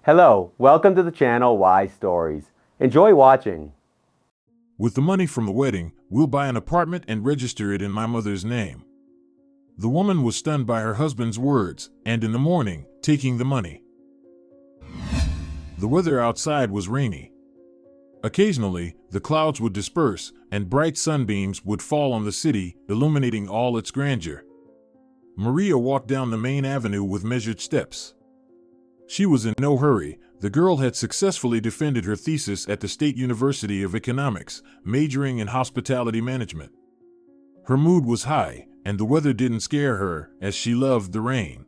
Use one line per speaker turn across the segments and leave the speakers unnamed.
Hello, welcome to the channel Why Stories. Enjoy watching.
With the money from the wedding, we'll buy an apartment and register it in my mother's name. The woman was stunned by her husband's words, and in the morning, taking the money. The weather outside was rainy. Occasionally, the clouds would disperse, and bright sunbeams would fall on the city, illuminating all its grandeur. Maria walked down the main avenue with measured steps. She was in no hurry. The girl had successfully defended her thesis at the State University of Economics, majoring in hospitality management. Her mood was high, and the weather didn't scare her, as she loved the rain.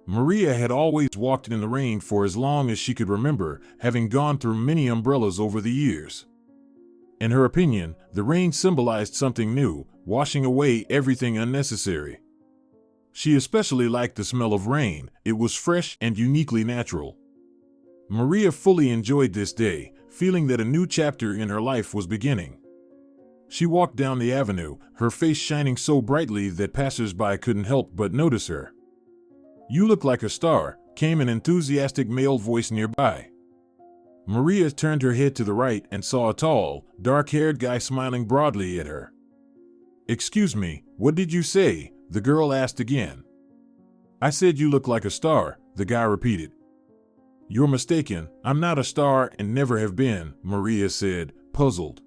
Maria had always walked in the rain for as long as she could remember, having gone through many umbrellas over the years. In her opinion, the rain symbolized something new, washing away everything unnecessary. She especially liked the smell of rain. It was fresh and uniquely natural. Maria fully enjoyed this day, feeling that a new chapter in her life was beginning. She walked down the avenue, her face shining so brightly that passers-by couldn't help but notice her. "You look like a star," came an enthusiastic male voice nearby. Maria turned her head to the right and saw a tall, dark-haired guy smiling broadly at her. "Excuse me, what did you say?" the girl asked again. "I said you look like a star," the guy repeated. "You're mistaken. I'm not a star and never have been," Maria said, puzzled.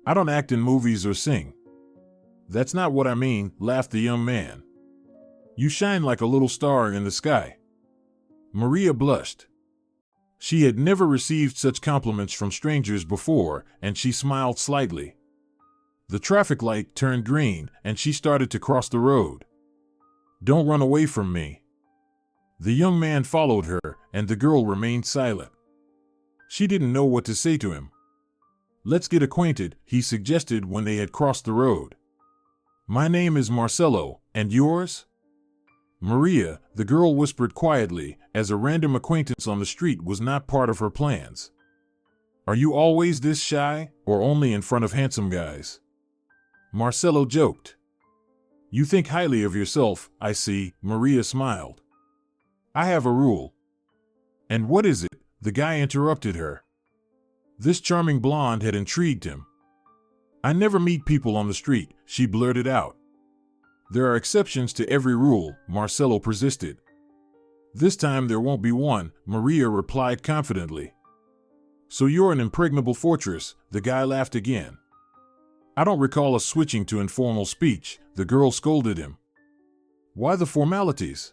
"I don't act in movies or sing." "That's not what I mean," laughed the young man. "You shine like a little star in the sky." Maria blushed. She had never received such compliments from strangers before, and she smiled slightly. The traffic light turned green, and she started to cross the road. "Don't run away from me." The young man followed her, and the girl remained silent. She didn't know what to say to him. "Let's get acquainted," he suggested when they had crossed the road. "My name is Marcelo, and yours?" "Maria," the girl whispered quietly, as a random acquaintance on the street was not part of her plans. "Are you always this shy, or only in front of handsome guys?" Marcelo joked. "You think highly of yourself, I see," Maria smiled. "I have a rule." "And what is it?" the guy interrupted her. This charming blonde had intrigued him. "I never meet people on the street," she blurted out. "There are exceptions to every rule," Marcelo persisted. "This time there won't be one," Maria replied confidently. "So you're an impregnable fortress," the guy laughed again. "I don't recall us switching to informal speech," the girl scolded him. "Why the formalities?"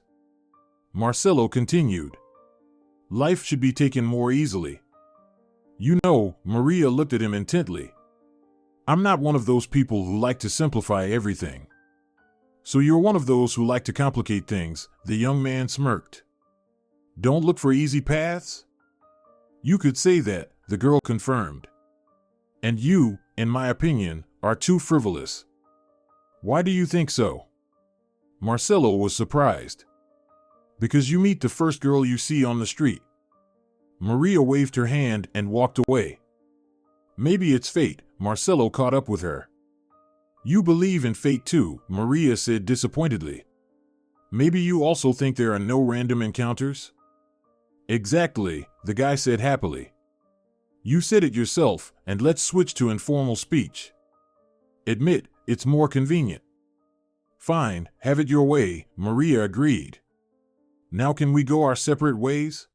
Marcelo continued. "Life should be taken more easily." "You know," Maria looked at him intently. "I'm not one of those people who like to simplify everything." "So you're one of those who like to complicate things," the young man smirked. "Don't look for easy paths?" "You could say that," the girl confirmed. "And you, in my opinion, are too frivolous." "Why do you think so?" Marcelo was surprised. "Because you meet the first girl you see on the street." Maria waved her hand and walked away. "Maybe it's fate," Marcelo caught up with her. "You believe in fate too," Maria said disappointedly. "Maybe you also think there are no random encounters?" "Exactly," the guy said happily. "You said it yourself, and let's switch to informal speech." "Admit, it's more convenient." "Fine, have it your way," Maria agreed. "Now can we go our separate ways?"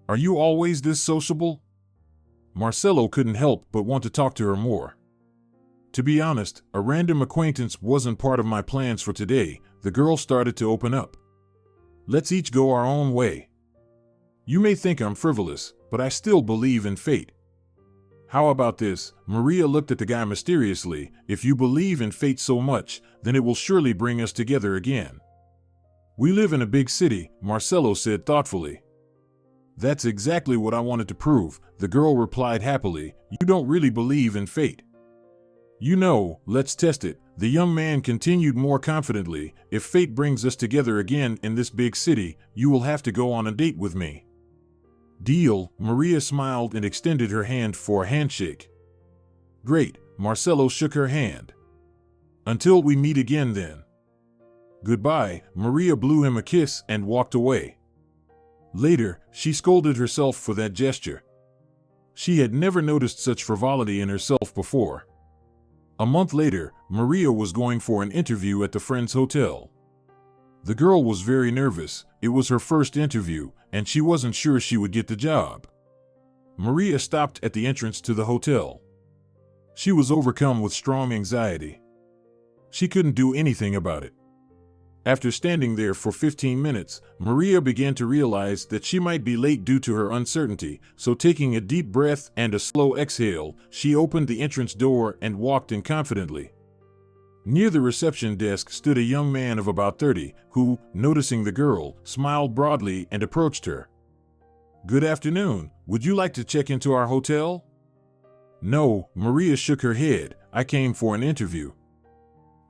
"Are you always this sociable?" Marcelo couldn't help but want to talk to her more. "To be honest, a random acquaintance wasn't part of my plans for today," the girl started to open up. "Let's each go our own way. You may think I'm frivolous, but I still believe in fate." "How about this?" Maria looked at the guy mysteriously. "If you believe in fate so much, then it will surely bring us together again." "We live in a big city," Marcelo said thoughtfully. "That's exactly what I wanted to prove," the girl replied happily. "You don't really believe in fate." "You know, let's test it," the young man continued more confidently. "If fate brings us together again in this big city, you will have to go on a date with me." "Deal," Maria smiled and extended her hand for a handshake. "Great," Marcelo shook her hand. "Until we meet again then." "Goodbye," Maria blew him a kiss and walked away. Later, she scolded herself for that gesture. She had never noticed such frivolity in herself before. A month later, Maria was going for an interview at the friend's hotel. The girl was very nervous. It was her first interview, and she wasn't sure she would get the job. Maria stopped at the entrance to the hotel. She was overcome with strong anxiety. She couldn't do anything about it. After standing there for 15 minutes, Maria began to realize that she might be late due to her uncertainty, so taking a deep breath and a slow exhale, she opened the entrance door and walked in confidently. Near the reception desk stood a young man of about 30, who, noticing the girl, smiled broadly and approached her. "Good afternoon. Would you like to check into our hotel?" "No," Maria shook her head. "I came for an interview."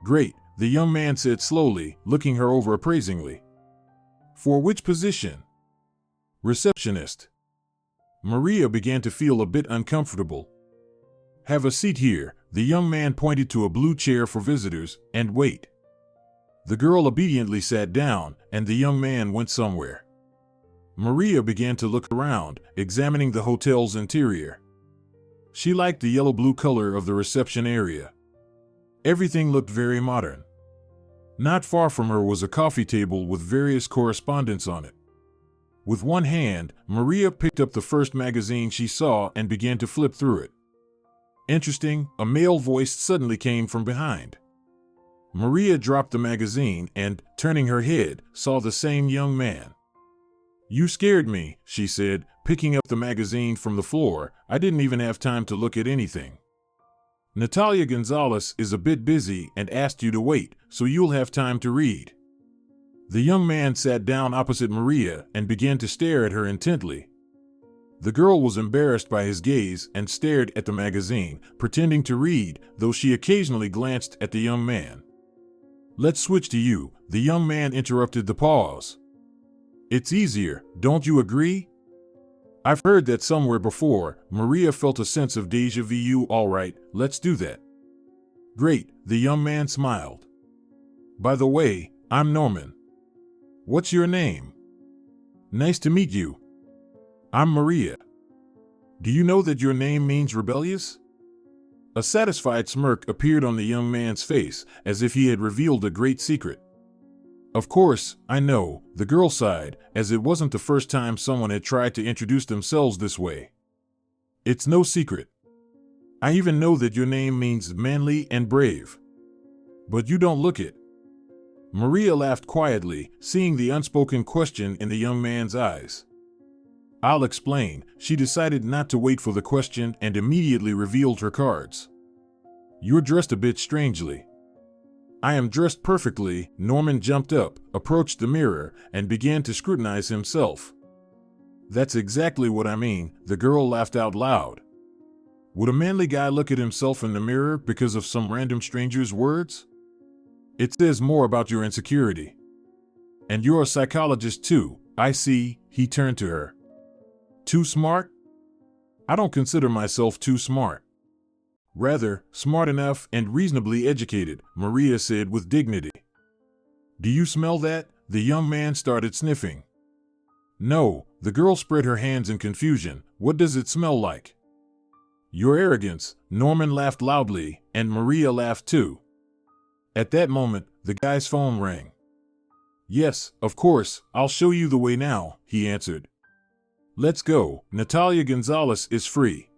"Great," the young man said slowly, looking her over appraisingly. "For which position?" "Receptionist." Maria began to feel a bit uncomfortable. "Have a seat here," the young man pointed to a blue chair for visitors, "and wait." The girl obediently sat down, and the young man went somewhere. Maria began to look around, examining the hotel's interior. She liked the yellow-blue color of the reception area. Everything looked very modern. Not far from her was a coffee table with various correspondence on it. With one hand, Maria picked up the first magazine she saw and began to flip through it. Interesting, a male voice suddenly came from behind. Maria dropped the magazine and, turning her head, saw the same young man. "You scared me," she said, picking up the magazine from the floor. "I didn't even have time to look at anything. Natalia Gonzalez is a bit busy and asked you to wait, so you'll have time to read." The young man sat down opposite Maria and began to stare at her intently. The girl was embarrassed by his gaze and stared at the magazine, pretending to read, though she occasionally glanced at the young man. "Let's switch to you," the young man interrupted the pause. "It's easier, don't you agree?" "I've heard that somewhere before." Maria felt a sense of déjà vu. "All right, let's do that." "Great," the young man smiled. "By the way, I'm Norman. What's your name?" "Nice to meet you. I'm Maria. Do you know that your name means rebellious?" A satisfied smirk appeared on the young man's face, as if he had revealed a great secret. "Of course, I know," the girl sighed, as it wasn't the first time someone had tried to introduce themselves this way. "It's no secret. I even know that your name means manly and brave. But you don't look it." Maria laughed quietly, seeing the unspoken question in the young man's eyes. "I'll explain." She decided not to wait for the question and immediately revealed her cards. "You're dressed a bit strangely." "I am dressed perfectly." Norman jumped up, approached the mirror, and began to scrutinize himself. "That's exactly what I mean," the girl laughed out loud. "Would a manly guy look at himself in the mirror because of some random stranger's words? It says more about your insecurity. And you're a psychologist too, I see." He turned to her. "Too smart?" "I don't consider myself too smart. Rather, smart enough and reasonably educated," Maria said with dignity. "Do you smell that?" The young man started sniffing. "No," the girl spread her hands in confusion. "What does it smell like?" "Your arrogance." Norman laughed loudly, and Maria laughed too. At that moment, the guy's phone rang. "Yes, of course, I'll show you the way now," he answered. "Let's go. Natalia Gonzalez is free."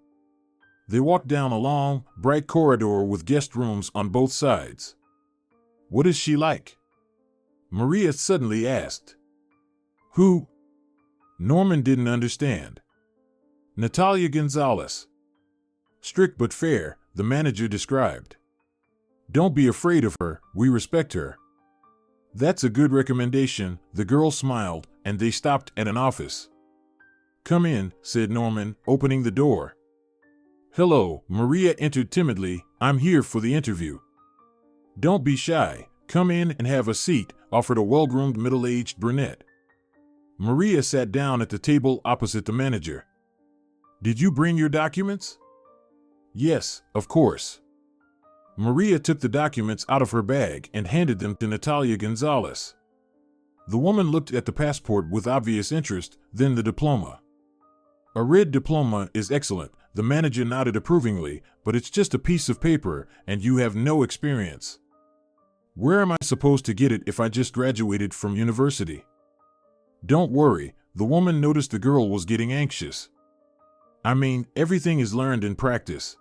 They walked down a long, bright corridor with guest rooms on both sides. "What is she like?" Maria suddenly asked. "Who?" Norman didn't understand. "Natalia Gonzalez. Strict but fair," the manager described. "Don't be afraid of her, we respect her." "That's a good recommendation," the girl smiled, and they stopped at an office. "Come in," said Norman, opening the door. "Hello," Maria entered timidly. "I'm here for the interview." "Don't be shy. Come in and have a seat," offered a well-groomed middle-aged brunette. Maria sat down at the table opposite the manager. "Did you bring your documents?" "Yes, of course." Maria took the documents out of her bag and handed them to Natalia Gonzalez. The woman looked at the passport with obvious interest, then the diploma. A red diploma is excellent, the manager nodded approvingly, but it's just a piece of paper and you have no experience. Where am I supposed to get it if I just graduated from university? Don't worry, the woman noticed the girl was getting anxious. I mean, everything is learned in practice.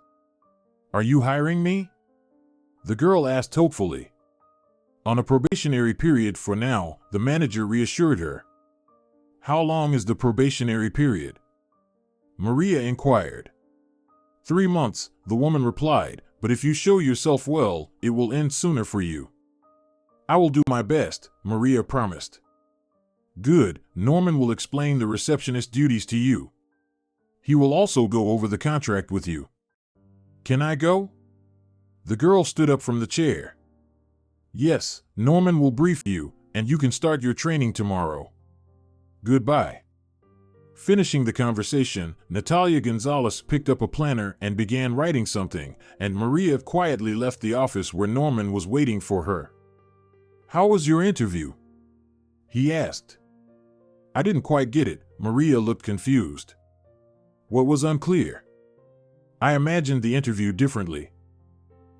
Are you hiring me? The girl asked hopefully. On a probationary period for now, the manager reassured her. How long is the probationary period? Maria inquired. 3 months, the woman replied, but if you show yourself well, it will end sooner for you. I will do my best, Maria promised. Good, Norman will explain the receptionist duties to you. He will also go over the contract with you. Can I go? The girl stood up from the chair. Yes, Norman will brief you, and you can start your training tomorrow. Goodbye. Finishing the conversation, Natalia Gonzalez picked up a planner and began writing something, and Maria quietly left the office where Norman was waiting for her. How was your interview? He asked. I didn't quite get it. Maria looked confused. What was unclear? I imagined the interview differently.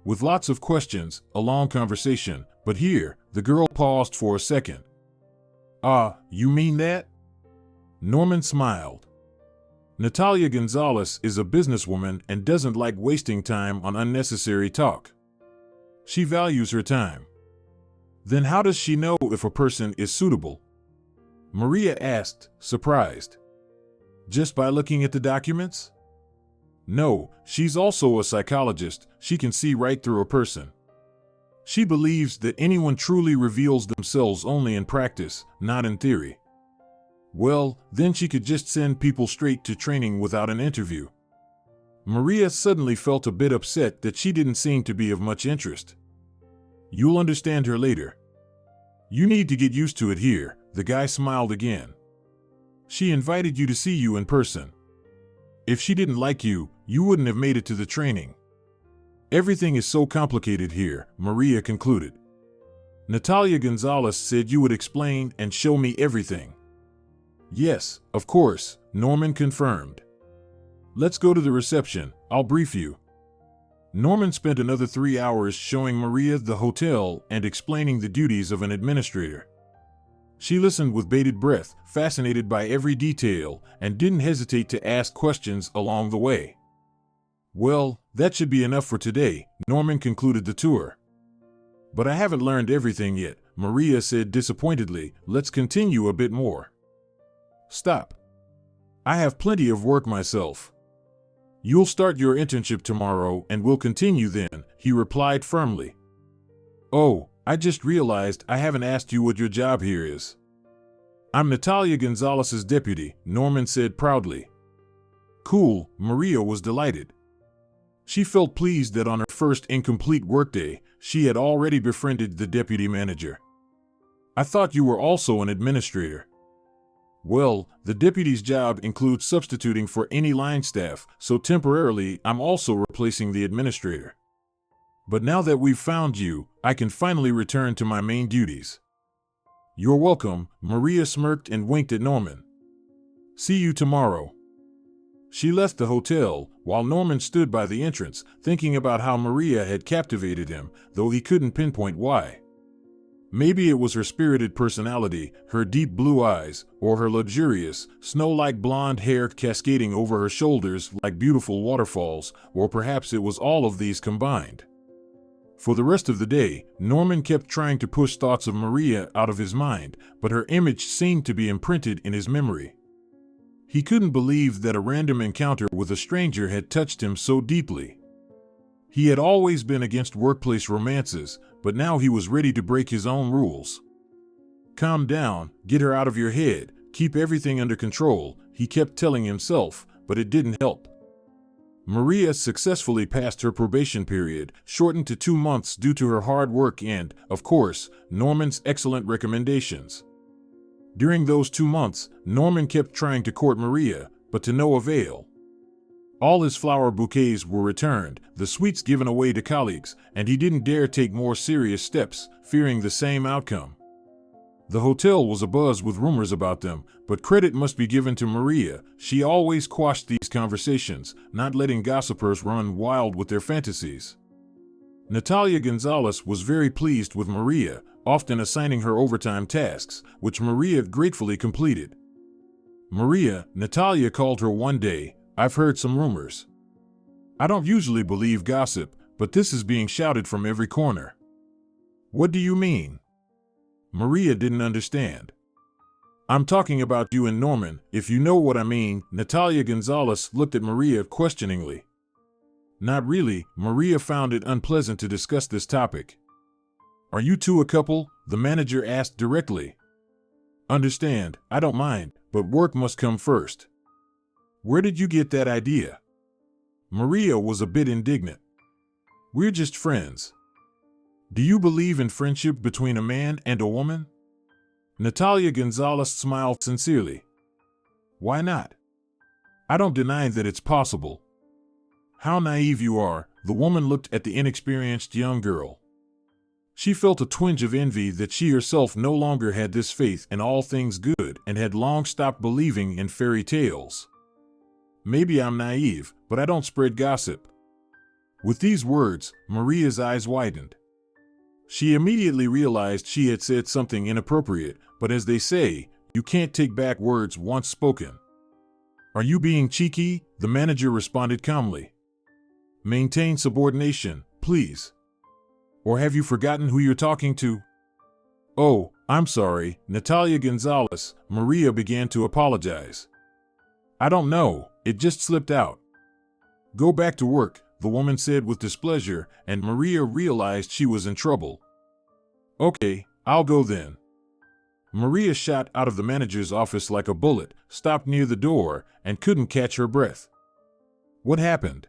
With lots of questions, a long conversation, but here, the girl paused for a second. You mean that? Norman smiled. Natalia Gonzalez is a businesswoman and doesn't like wasting time on unnecessary talk. She values her time. Then how does she know if a person is suitable? Maria asked, surprised. Just by looking at the documents? No, she's also a psychologist. She can see right through a person. She believes that anyone truly reveals themselves only in practice, not in theory. Well, then she could just send people straight to training without an interview. Maria suddenly felt a bit upset that she didn't seem to be of much interest. You'll understand her later. You need to get used to it here, the guy smiled again. She invited you to see you in person. If she didn't like you, you wouldn't have made it to the training. Everything is so complicated here, Maria concluded. Natalia Gonzalez said you would explain and show me everything. Yes, of course, Norman confirmed. Let's go to the reception, I'll brief you. Norman spent another 3 hours showing Maria the hotel and explaining the duties of an administrator. She listened with bated breath, fascinated by every detail, and didn't hesitate to ask questions along the way. Well, that should be enough for today, Norman concluded the tour. But I haven't learned everything yet, Maria said disappointedly. Let's continue a bit more. Stop. I have plenty of work myself. You'll start your internship tomorrow and we'll continue then, he replied firmly. Oh, I just realized I haven't asked you what your job here is. I'm Natalia Gonzalez's deputy, Norman said proudly. Cool, Maria was delighted. She felt pleased that on her first incomplete workday, she had already befriended the deputy manager. I thought you were also an administrator. Well, the deputy's job includes substituting for any line staff, so temporarily I'm also replacing the administrator. But now that we've found you, I can finally return to my main duties. You're welcome, Maria smirked and winked at Norman. See you tomorrow. She left the hotel, while Norman stood by the entrance, thinking about how Maria had captivated him, though he couldn't pinpoint why. Maybe it was her spirited personality, her deep blue eyes, or her luxurious, snow-like blonde hair cascading over her shoulders like beautiful waterfalls, or perhaps it was all of these combined. For the rest of the day, Norman kept trying to push thoughts of Maria out of his mind, but her image seemed to be imprinted in his memory. He couldn't believe that a random encounter with a stranger had touched him so deeply. He had always been against workplace romances, but now he was ready to break his own rules. Calm down, get her out of your head, keep everything under control, he kept telling himself, but it didn't help. Maria successfully passed her probation period, shortened to 2 months due to her hard work and, of course, Norman's excellent recommendations. During those 2 months, Norman kept trying to court Maria, but to no avail. All his flower bouquets were returned, the sweets given away to colleagues, and he didn't dare take more serious steps, fearing the same outcome. The hotel was abuzz with rumors about them, but credit must be given to Maria. She always quashed these conversations, not letting gossipers run wild with their fantasies. Natalia Gonzalez was very pleased with Maria, often assigning her overtime tasks, which Maria gratefully completed. Natalia called her one day. "I've heard some rumors. I don't usually believe gossip, but this is being shouted from every corner." "What do you mean?" Maria didn't understand. "I'm talking about you and Norman, if you know what I mean." Natalia Gonzalez looked at Maria questioningly. Not really. Maria found it unpleasant to discuss this topic. "Are you two a couple?" the manager asked directly. "Understand, I don't mind, but work must come first." "Where did you get that idea?" Maria was a bit indignant. "We're just friends." "Do you believe in friendship between a man and a woman?" Natalia Gonzalez smiled sincerely. "Why not? I don't deny that it's possible." "How naive you are," the woman looked at the inexperienced young girl. She felt a twinge of envy that she herself no longer had this faith in all things good and had long stopped believing in fairy tales. "Maybe I'm naive, but I don't spread gossip." With these words, Maria's eyes widened. She immediately realized she had said something inappropriate, but as they say, you can't take back words once spoken. "Are you being cheeky?" the manager responded calmly. "Maintain subordination, please. Or have you forgotten who you're talking to?" "Oh, I'm sorry, Natalia Gonzalez." Maria began to apologize. "I don't know, it just slipped out." "Go back to work," the woman said with displeasure, and Maria realized she was in trouble. "Okay, I'll go then." Maria shot out of the manager's office like a bullet, stopped near the door, and couldn't catch her breath. What happened?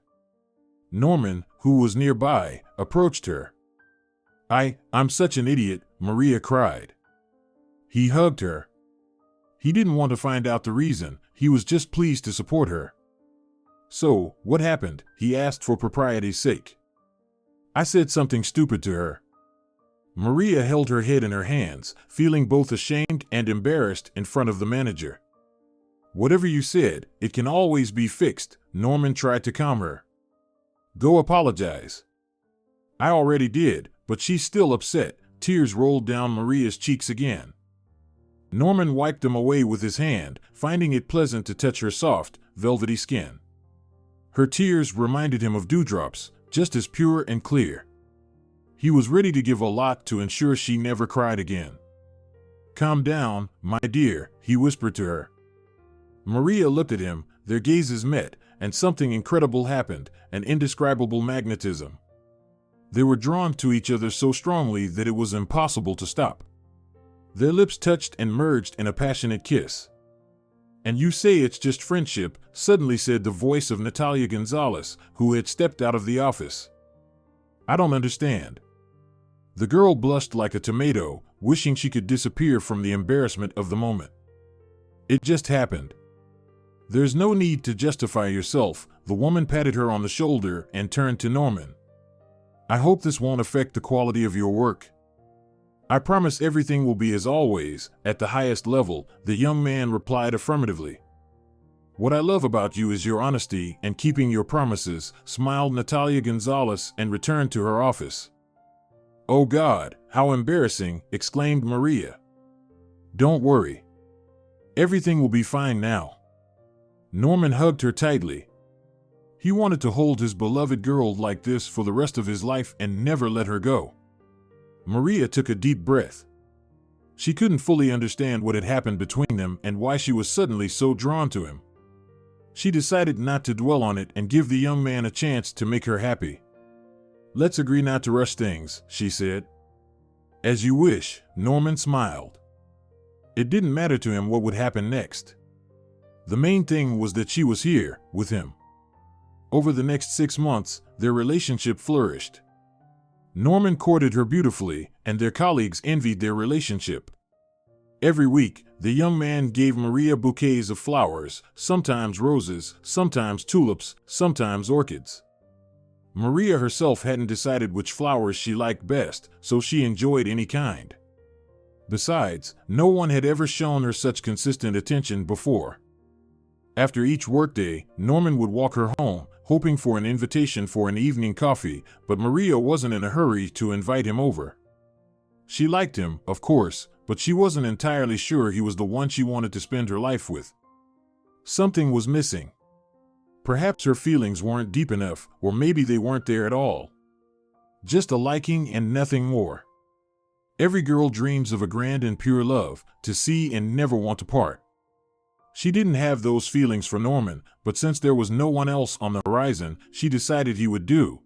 Norman, who was nearby, approached her. I'm such an idiot," Maria cried. He hugged her. He didn't want to find out the reason, he was just pleased to support her. "So, what happened?" he asked for propriety's sake. "I said something stupid to her." Maria held her head in her hands, feeling both ashamed and embarrassed in front of the manager. "Whatever you said, it can always be fixed," Norman tried to calm her. "Go apologize." "I already did, but she's still upset." Tears rolled down Maria's cheeks again. Norman wiped them away with his hand, finding it pleasant to touch her soft, velvety skin. Her tears reminded him of dewdrops, just as pure and clear. He was ready to give a lot to ensure she never cried again. "Calm down, my dear," he whispered to her. Maria looked at him, their gazes met, and something incredible happened, an indescribable magnetism. They were drawn to each other so strongly that it was impossible to stop. Their lips touched and merged in a passionate kiss. "And you say it's just friendship," suddenly said the voice of Natalia Gonzalez, who had stepped out of the office. "I don't understand." The girl blushed like a tomato, wishing she could disappear from the embarrassment of the moment. "It just happened." "There's no need to justify yourself," the woman patted her on the shoulder and turned to Norman. "I hope this won't affect the quality of your work." "I promise everything will be as always, at the highest level," the young man replied affirmatively. "What I love about you is your honesty and keeping your promises," smiled Natalia Gonzalez and returned to her office. "Oh God, how embarrassing," exclaimed Maria. "Don't worry. Everything will be fine now." Norman hugged her tightly. He wanted to hold his beloved girl like this for the rest of his life and never let her go. Maria took a deep breath. She couldn't fully understand what had happened between them and why she was suddenly so drawn to him. She decided not to dwell on it and give the young man a chance to make her happy. "Let's agree not to rush things," she said. "As you wish," Norman smiled. It didn't matter to him what would happen next. The main thing was that she was here, with him. Over the next 6 months, their relationship flourished. Norman courted her beautifully, and their colleagues envied their relationship. Every week, the young man gave Maria bouquets of flowers, sometimes roses, sometimes tulips, sometimes orchids. Maria herself hadn't decided which flowers she liked best, so she enjoyed any kind. Besides, no one had ever shown her such consistent attention before. After each workday, Norman would walk her home, hoping for an invitation for an evening coffee, but Maria wasn't in a hurry to invite him over. She liked him, of course, but she wasn't entirely sure he was the one she wanted to spend her life with. Something was missing. Perhaps her feelings weren't deep enough, or maybe they weren't there at all. Just a liking and nothing more. Every girl dreams of a grand and pure love, to see and never want to part. She didn't have those feelings for Norman, but since there was no one else on the horizon, she decided he would do.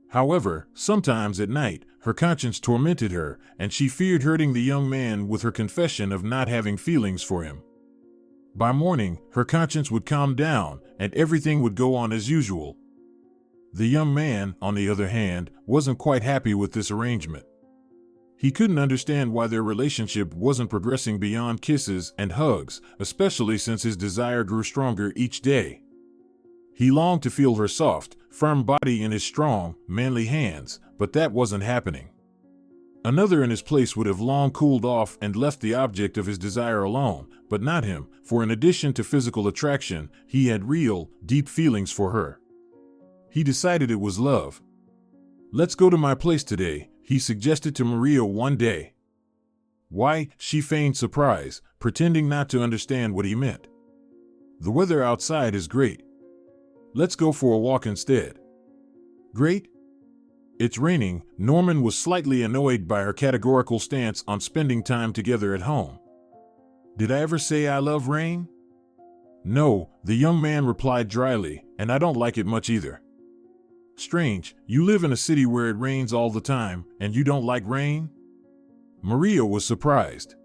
However, sometimes at night, her conscience tormented her, and she feared hurting the young man with her confession of not having feelings for him. By morning, her conscience would calm down, and everything would go on as usual. The young man, on the other hand, wasn't quite happy with this arrangement. He couldn't understand why their relationship wasn't progressing beyond kisses and hugs, especially since his desire grew stronger each day. He longed to feel her soft, firm body in his strong, manly hands, but that wasn't happening. Another in his place would have long cooled off and left the object of his desire alone, but not him, for in addition to physical attraction, he had real, deep feelings for her. He decided it was love. "Let's go to my place today," he suggested to Maria one day. "Why?" she feigned surprise, pretending not to understand what he meant. "The weather outside is great. Let's go for a walk instead." "Great? It's raining." Norman was slightly annoyed by her categorical stance on spending time together at home. "Did I ever say I love rain?" "No," the young man replied dryly, "and I don't like it much either." "Strange, you live in a city where it rains all the time, and you don't like rain?" Maria was surprised.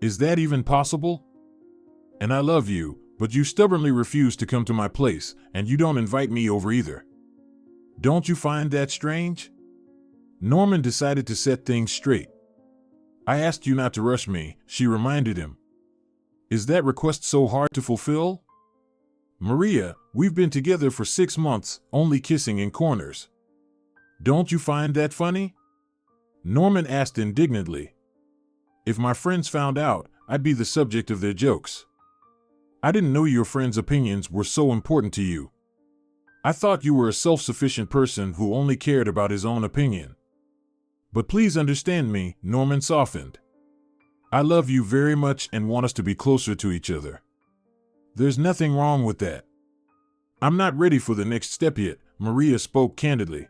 "Is that even possible? And I love you, but you stubbornly refuse to come to my place, and you don't invite me over either. Don't you find that strange?" Norman decided to set things straight. "I asked you not to rush me," she reminded him. "Is that request so hard to fulfill?" "Maria, we've been together for 6 months, only kissing in corners. Don't you find that funny?" Norman asked indignantly. "If my friends found out, I'd be the subject of their jokes. I didn't know your friends' opinions were so important to you. I thought you were a self-sufficient person who only cared about his own opinion. But please understand me," Norman softened. "I love you very much and want us to be closer to each other. There's nothing wrong with that. I'm not ready for the next step yet," Maria spoke candidly.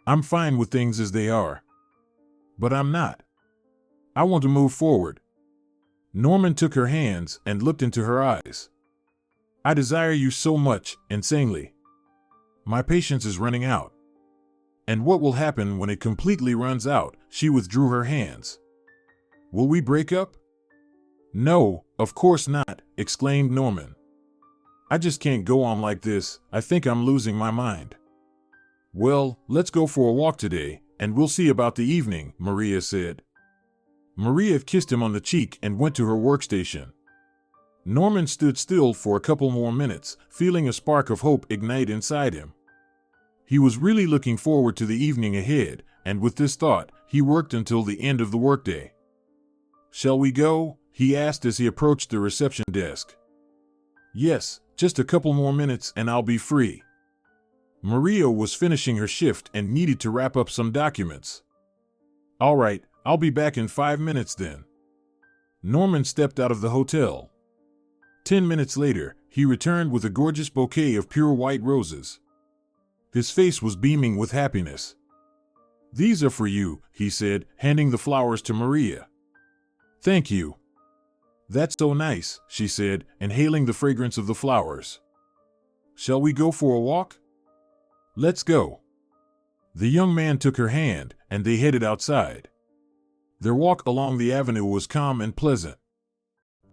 "I'm fine with things as they are. But I'm not. I want to move forward." Norman took her hands and looked into her eyes. "I desire you so much, insanely. My patience is running out." "And what will happen when it completely runs out?" She withdrew her hands. "Will we break up?" "No, of course not," exclaimed Norman. "I just can't go on like this. I think I'm losing my mind." "Well, let's go for a walk today, and we'll see about the evening," Maria said. Maria kissed him on the cheek and went to her workstation. Norman stood still for a couple more minutes, feeling a spark of hope ignite inside him. He was really looking forward to the evening ahead, and with this thought, he worked until the end of the workday. "Shall we go?" he asked as he approached the reception desk. "Yes, just a couple more minutes and I'll be free." Maria was finishing her shift and needed to wrap up some documents. "All right, I'll be back in 5 minutes then." Norman stepped out of the hotel. 10 minutes later, he returned with a gorgeous bouquet of pure white roses. His face was beaming with happiness. "These are for you," he said, handing the flowers to Maria. "Thank you." "That's so nice," she said, inhaling the fragrance of the flowers. "Shall we go for a walk?" "Let's go." The young man took her hand, and they headed outside. Their walk along the avenue was calm and pleasant.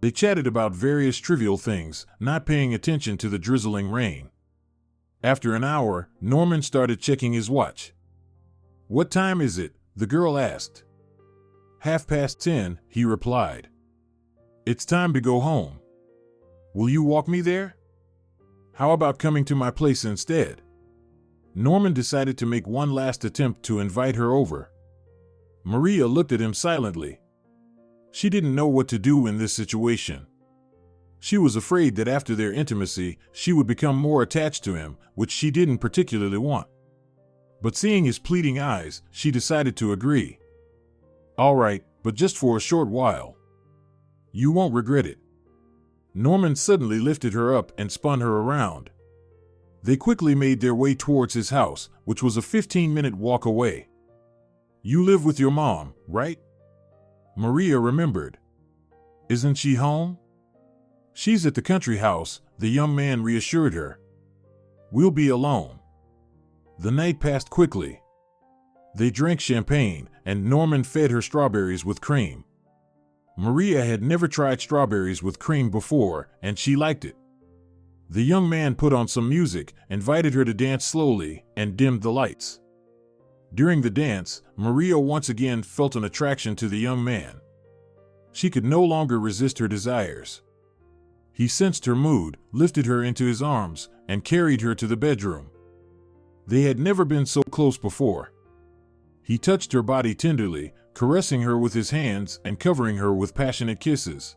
They chatted about various trivial things, not paying attention to the drizzling rain. After an hour, Norman started checking his watch. "What time is it?" the girl asked. 10:30, he replied. "It's time to go home. Will you walk me there? How about coming to my place instead?" Norman decided to make one last attempt to invite her over. Maria looked at him silently. She didn't know what to do in this situation. She was afraid that after their intimacy, she would become more attached to him, which she didn't particularly want. But seeing his pleading eyes, she decided to agree. All right, but just for a short while. You won't regret it. Norman suddenly lifted her up and spun her around. They quickly made their way towards his house, which was a 15-minute walk away. You live with your mom, right? Maria remembered. Isn't she home? She's at the country house, the young man reassured her. We'll be alone. The night passed quickly. They drank champagne, and Norman fed her strawberries with cream. Maria had never tried strawberries with cream before, and she liked it. The young man put on some music, invited her to dance slowly, and dimmed the lights. During the dance, Maria once again felt an attraction to the young man. She could no longer resist her desires. He sensed her mood, lifted her into his arms, and carried her to the bedroom. They had never been so close before. He touched her body tenderly, caressing her with his hands and covering her with passionate kisses.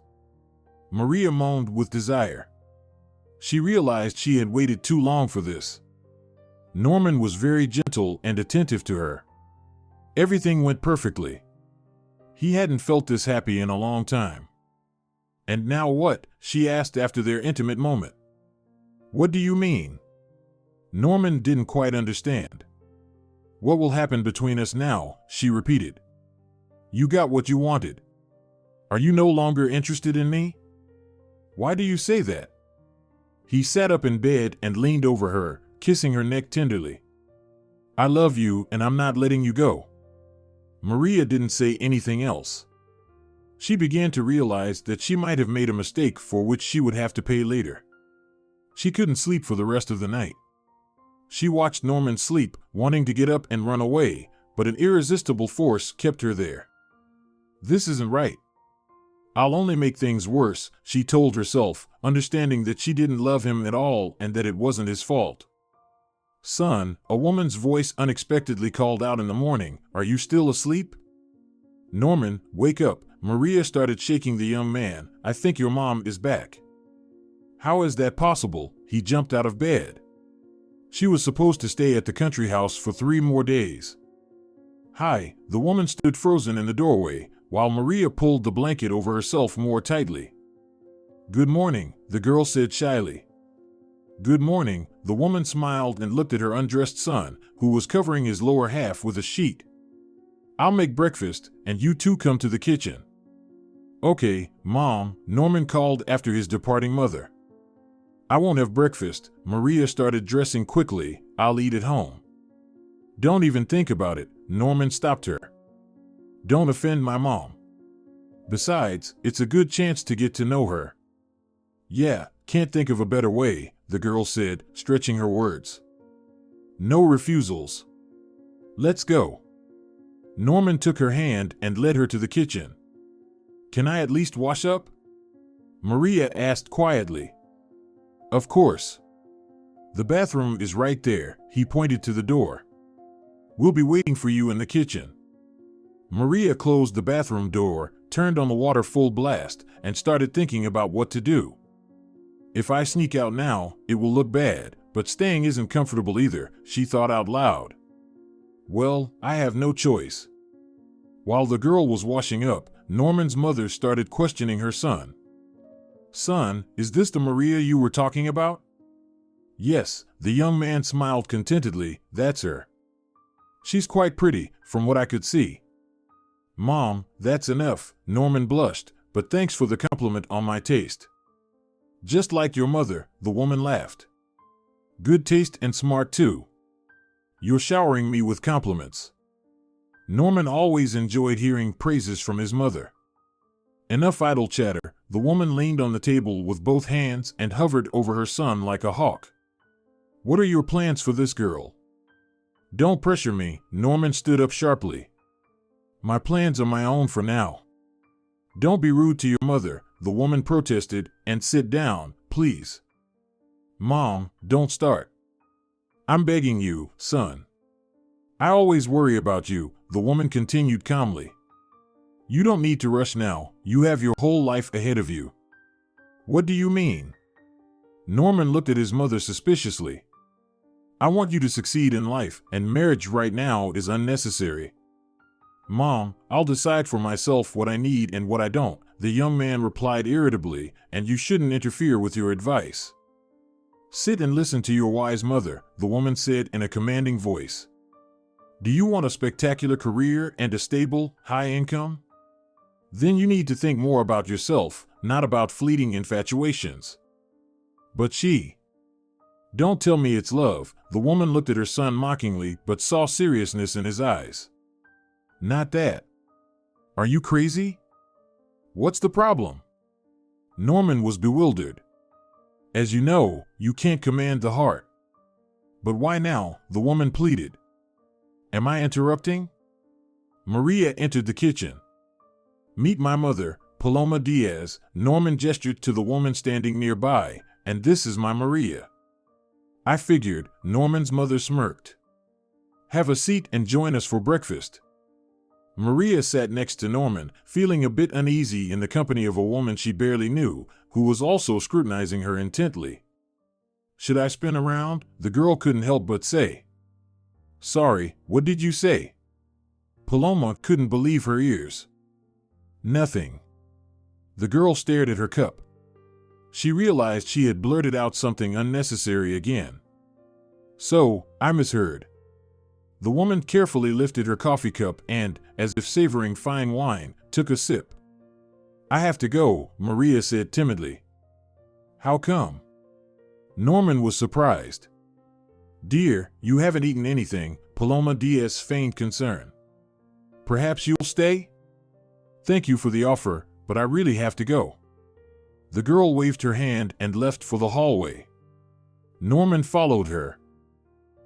Maria moaned with desire. She realized she had waited too long for this. Norman was very gentle and attentive to her. Everything went perfectly. He hadn't felt this happy in a long time. And now what? She asked after their intimate moment. What do you mean? Norman didn't quite understand. What will happen between us now? She repeated. You got what you wanted. Are you no longer interested in me? Why do you say that? He sat up in bed and leaned over her, kissing her neck tenderly. I love you and I'm not letting you go. Maria didn't say anything else. She began to realize that she might have made a mistake for which she would have to pay later. She couldn't sleep for the rest of the night. She watched Norman sleep, wanting to get up and run away, but an irresistible force kept her there. This isn't right. I'll only make things worse, she told herself, understanding that she didn't love him at all and that it wasn't his fault. Son, a woman's voice unexpectedly called out in the morning, are you still asleep? Norman, wake up. Maria started shaking the young man. I think your mom is back. How is that possible? He jumped out of bed. She was supposed to stay at the country house for 3 more days. Hi, the woman stood frozen in the doorway, while Maria pulled the blanket over herself more tightly. Good morning, the girl said shyly. Good morning, the woman smiled and looked at her undressed son, who was covering his lower half with a sheet. I'll make breakfast, and you two come to the kitchen. Okay, Mom, Norman called after his departing mother. I won't have breakfast. Maria started dressing quickly. I'll eat at home. Don't even think about it. Norman stopped her. Don't offend my mom. Besides, it's a good chance to get to know her. Yeah, can't think of a better way, the girl said, stretching her words. No refusals. Let's go. Norman took her hand and led her to the kitchen. Can I at least wash up? Maria asked quietly. Of course. The bathroom is right there, he pointed to the door. We'll be waiting for you in the kitchen. Maria closed the bathroom door, turned on the water full blast, and started thinking about what to do. If I sneak out now, it will look bad, but staying isn't comfortable either, she thought out loud. Well, I have no choice. While the girl was washing up, Norman's mother started questioning her son. Son, is this the Maria you were talking about? Yes, the young man smiled contentedly, that's her. She's quite pretty, from what I could see. Mom, that's enough, Norman blushed, but thanks for the compliment on my taste. Just like your mother, the woman laughed. Good taste and smart too. You're showering me with compliments. Norman always enjoyed hearing praises from his mother. Enough idle chatter, the woman leaned on the table with both hands and hovered over her son like a hawk. What are your plans for this girl? Don't pressure me, Norman stood up sharply. My plans are my own for now. Don't be rude to your mother, the woman protested, and sit down, please. Mom, don't start. I'm begging you, son. I always worry about you, the woman continued calmly. You don't need to rush now. You have your whole life ahead of you. What do you mean? Norman looked at his mother suspiciously. I want you to succeed in life, and marriage right now is unnecessary. Mom, I'll decide for myself what I need and what I don't, the young man replied irritably, and you shouldn't interfere with your advice. Sit and listen to your wise mother, the woman said in a commanding voice. Do you want a spectacular career and a stable, high income? Then you need to think more about yourself, not about fleeting infatuations. But don't tell me it's love. The woman looked at her son mockingly but saw seriousness in his eyes. Not that. Are you crazy? What's the problem? Norman was bewildered. As you know, you can't command the heart. But why now? The woman pleaded. Am I interrupting? Maria entered the kitchen. Meet my mother, Paloma Diaz. Norman gestured to the woman standing nearby, and this is my Maria. I figured, Norman's mother smirked. Have a seat and join us for breakfast. Maria sat next to Norman, feeling a bit uneasy in the company of a woman she barely knew, who was also scrutinizing her intently. Should I spin around? The girl couldn't help but say. Sorry, what did you say? Paloma couldn't believe her ears. Nothing. The girl stared at her cup. She realized she had blurted out something unnecessary again. So, I misheard. The woman carefully lifted her coffee cup and, as if savoring fine wine, took a sip. I have to go, Maria said timidly. How come? Norman was surprised. Dear, you haven't eaten anything, Paloma Diaz feigned concern. Perhaps you'll stay? Thank you for the offer, but I really have to go. The girl waved her hand and left for the hallway. Norman followed her.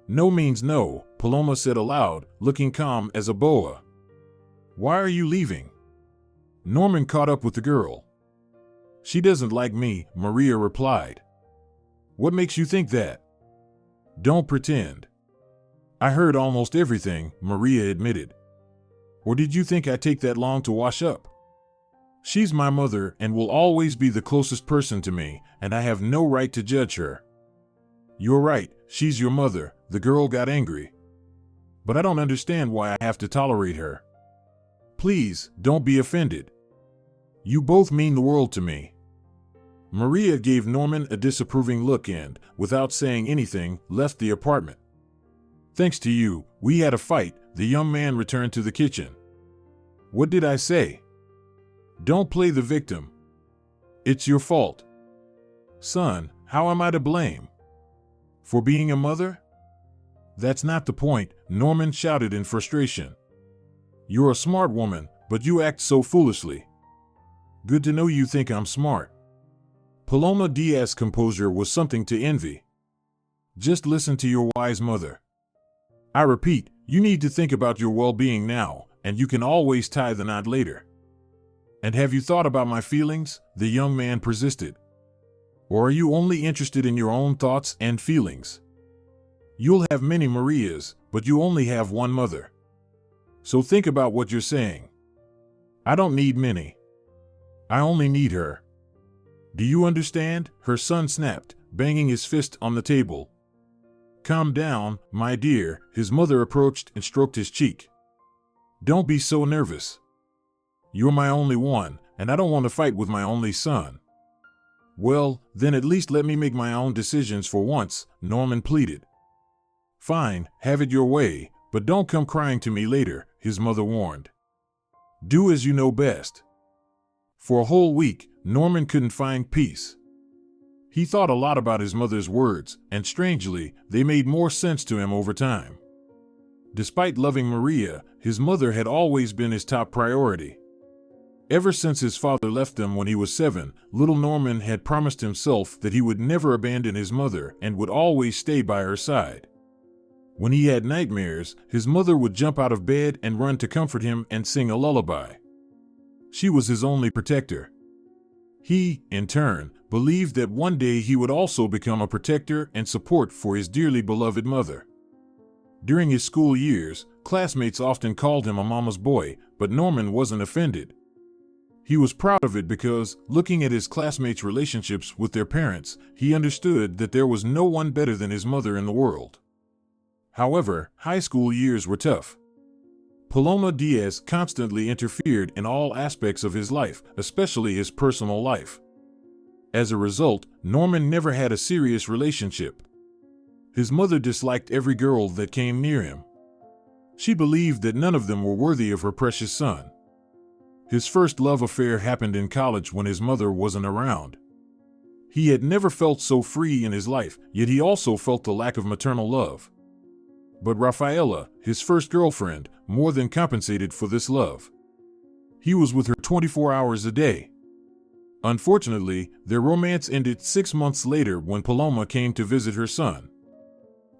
No means no, Paloma said aloud, looking calm as a boa. Why are you leaving? Norman caught up with the girl. She doesn't like me, Maria replied. What makes you think that? Don't pretend. I heard almost everything, Maria admitted. Or did you think I'd take that long to wash up? She's my mother and will always be the closest person to me, and I have no right to judge her. You're right, she's your mother, the girl got angry. But I don't understand why I have to tolerate her. Please, don't be offended. You both mean the world to me. Maria gave Norman a disapproving look and, without saying anything, left the apartment. Thanks to you, we had a fight, the young man returned to the kitchen. What did I say? Don't play the victim. It's your fault. Son, how am I to blame? For being a mother? That's not the point, Norman shouted in frustration. You're a smart woman, but you act so foolishly. Good to know you think I'm smart. Paloma Diaz's composure was something to envy. Just listen to your wise mother. I repeat, you need to think about your well-being now, and you can always tie the knot later. And have you thought about my feelings? The young man persisted. Or are you only interested in your own thoughts and feelings? You'll have many Marias, but you only have one mother. So think about what you're saying. I don't need many. I only need her. Do you understand? Her son snapped, banging his fist on the table. Calm down, my dear, his mother approached and stroked his cheek. Don't be so nervous. You're my only one, and I don't want to fight with my only son. Well, then at least let me make my own decisions for once, Norman pleaded. Fine, have it your way, but don't come crying to me later, his mother warned. Do as you know best. For a whole week, Norman couldn't find peace. He thought a lot about his mother's words, and strangely, they made more sense to him over time. Despite loving Maria, his mother had always been his top priority. Ever since his father left them when he was 7, little Norman had promised himself that he would never abandon his mother and would always stay by her side. When he had nightmares, his mother would jump out of bed and run to comfort him and sing a lullaby. She was his only protector. He, in turn, believed that one day he would also become a protector and support for his dearly beloved mother. During his school years, classmates often called him a mama's boy, but Norman wasn't offended. He was proud of it because, looking at his classmates' relationships with their parents, he understood that there was no one better than his mother in the world. However, high school years were tough. Paloma Diaz constantly interfered in all aspects of his life, especially his personal life. As a result, Norman never had a serious relationship. His mother disliked every girl that came near him. She believed that none of them were worthy of her precious son. His first love affair happened in college when his mother wasn't around. He had never felt so free in his life, yet he also felt the lack of maternal love. But Rafaela, his first girlfriend, more than compensated for this love. He was with her 24 hours a day. Unfortunately, their romance ended 6 months later when Paloma came to visit her son.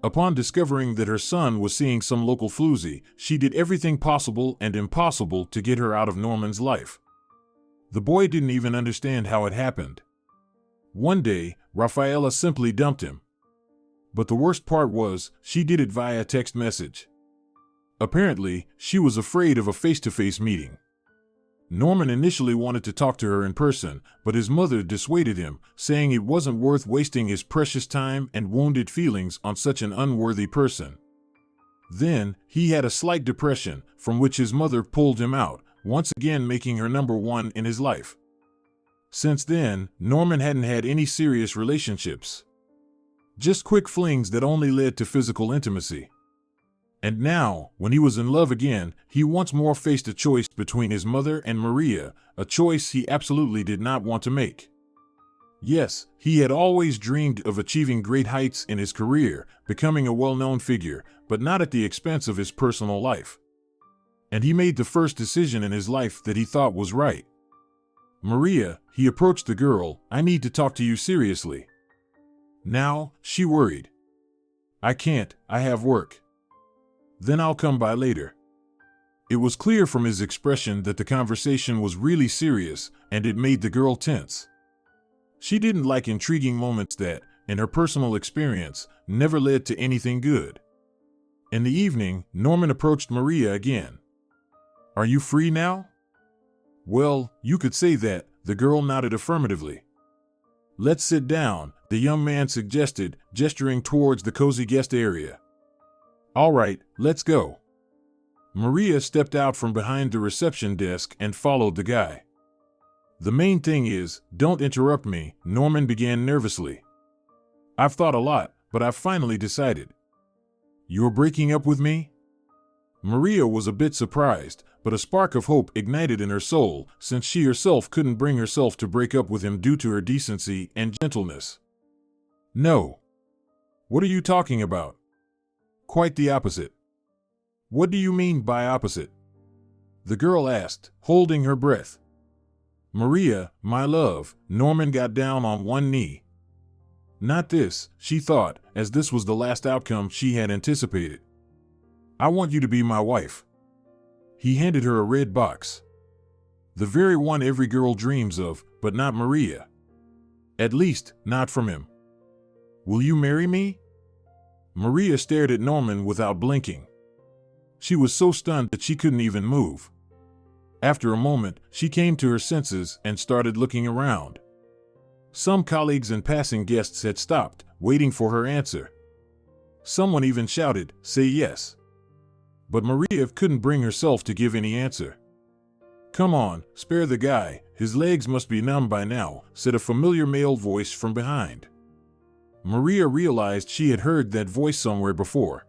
Upon discovering that her son was seeing some local floozy, she did everything possible and impossible to get her out of Norman's life. The boy didn't even understand how it happened. One day, Rafaela simply dumped him. But the worst part was, she did it via text message. Apparently, she was afraid of a face-to-face meeting. Norman initially wanted to talk to her in person, but his mother dissuaded him, saying it wasn't worth wasting his precious time and wounded feelings on such an unworthy person. Then, he had a slight depression, from which his mother pulled him out, once again making her number one in his life. Since then, Norman hadn't had any serious relationships. Just quick flings that only led to physical intimacy. And now, when he was in love again, he once more faced a choice between his mother and Maria, a choice he absolutely did not want to make. Yes, he had always dreamed of achieving great heights in his career, becoming a well-known figure, but not at the expense of his personal life. And he made the first decision in his life that he thought was right. Maria, he approached the girl, "I need to talk to you seriously." Now, she worried. "I can't, I have work." "Then I'll come by later." It was clear from his expression that the conversation was really serious, and it made the girl tense. She didn't like intriguing moments that, in her personal experience, never led to anything good. In the evening, Norman approached Maria again. "Are you free now?" "Well, you could say that," the girl nodded affirmatively. "Let's sit down," the young man suggested, gesturing towards the cozy guest area. "All right, let's go." Maria stepped out from behind the reception desk and followed the guy. "The main thing is, don't interrupt me," Norman began nervously. "I've thought a lot, but I've finally decided." "You're breaking up with me?" Maria was a bit surprised, but a spark of hope ignited in her soul, since she herself couldn't bring herself to break up with him due to her decency and gentleness. "No." "What are you talking about?" "Quite the opposite." "What do you mean by opposite?" the girl asked, holding her breath. "Maria, my love," Norman got down on one knee. Not this, she thought, as this was the last outcome she had anticipated. "I want you to be my wife." He handed her a red box. The very one every girl dreams of, but not Maria. At least, not from him. "Will you marry me?" Maria stared at Norman without blinking. She was so stunned that she couldn't even move. After a moment, she came to her senses and started looking around. Some colleagues and passing guests had stopped, waiting for her answer. Someone even shouted, "Say yes." But Maria couldn't bring herself to give any answer. "Come on, spare the guy, his legs must be numb by now," said a familiar male voice from behind. Maria realized she had heard that voice somewhere before.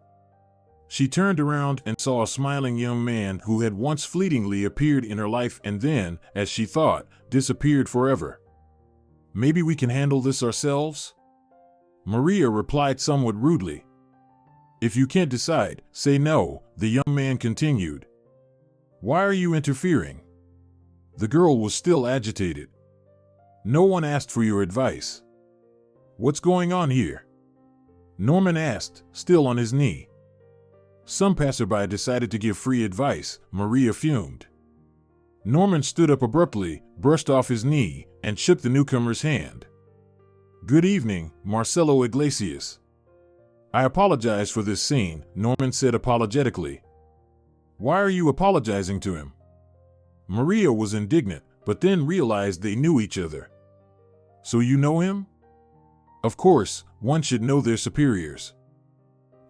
She turned around and saw a smiling young man who had once fleetingly appeared in her life and then, as she thought, disappeared forever. "Maybe we can handle this ourselves?" Maria replied somewhat rudely. "If you can't decide, say no," the young man continued. "Why are you interfering?" The girl was still agitated. "No one asked for your advice." "What's going on here?" Norman asked, still on his knee. "Some passerby decided to give free advice," Maria fumed. Norman stood up abruptly, brushed off his knee, and shook the newcomer's hand. "Good evening, Marcelo Iglesias." I apologize for this scene, Norman said apologetically. Why are you apologizing to him? Maria was indignant, but then realized they knew each other. So you know him? Of course, one should know their superiors.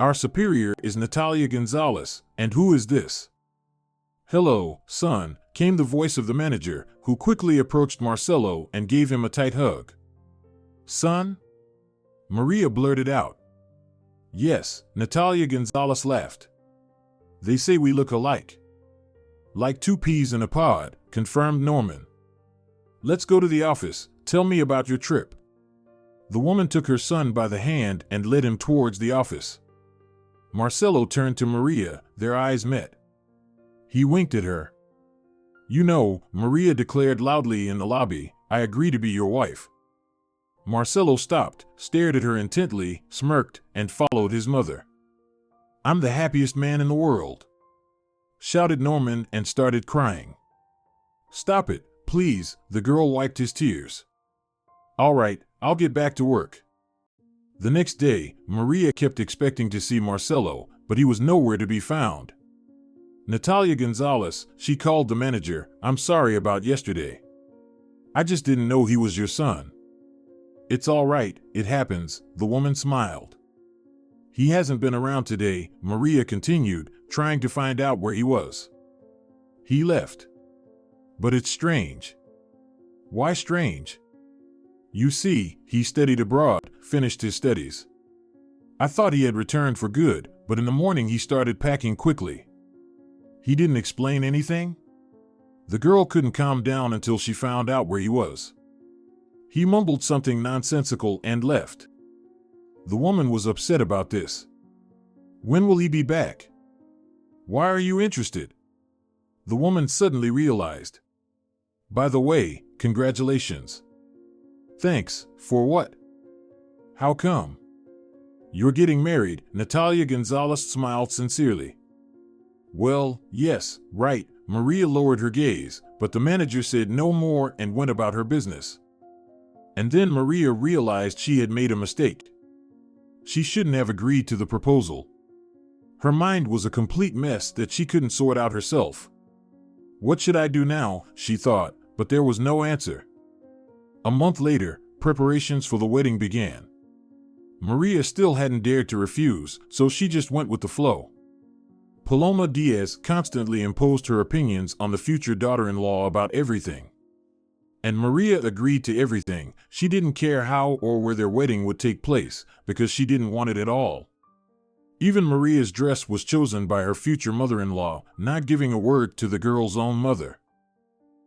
Our superior is Natalia Gonzalez, and who is this? Hello, son, came the voice of the manager, who quickly approached Marcelo and gave him a tight hug. Son? Maria blurted out. Yes, Natalia Gonzalez laughed. They say we look alike. Like two peas in a pod, confirmed Norman. Let's go to the office, tell me about your trip. The woman took her son by the hand and led him towards the office. Marcelo turned to Maria, their eyes met. He winked at her. You know, Maria declared loudly in the lobby, I agree to be your wife. Marcelo stopped, stared at her intently, smirked, and followed his mother. I'm the happiest man in the world, shouted Norman and started crying. Stop it, please, the girl wiped his tears. All right, I'll get back to work. The next day, Maria kept expecting to see Marcelo, but he was nowhere to be found. Natalia Gonzalez, she called the manager, I'm sorry about yesterday. I just didn't know he was your son. It's all right, it happens, the woman smiled. He hasn't been around today, Maria continued, trying to find out where he was. He left. But it's strange. Why strange? You see, he studied abroad, finished his studies. I thought he had returned for good, but in the morning he started packing quickly. He didn't explain anything? The girl couldn't calm down until she found out where he was. He mumbled something nonsensical and left. The woman was upset about this. When will he be back? Why are you interested? The woman suddenly realized. By the way, congratulations. Thanks, for what? How come? You're getting married, Natalia Gonzalez smiled sincerely. Well, yes, right, Maria lowered her gaze, but the manager said no more and went about her business. And then Maria realized she had made a mistake. She shouldn't have agreed to the proposal. Her mind was a complete mess that she couldn't sort out herself. What should I do now, she thought, but there was no answer. A month later, preparations for the wedding began. Maria still hadn't dared to refuse, so she just went with the flow. Paloma Diaz constantly imposed her opinions on the future daughter-in-law about everything. And Maria agreed to everything. She didn't care how or where their wedding would take place, because she didn't want it at all. Even Maria's dress was chosen by her future mother-in-law, not giving a word to the girl's own mother.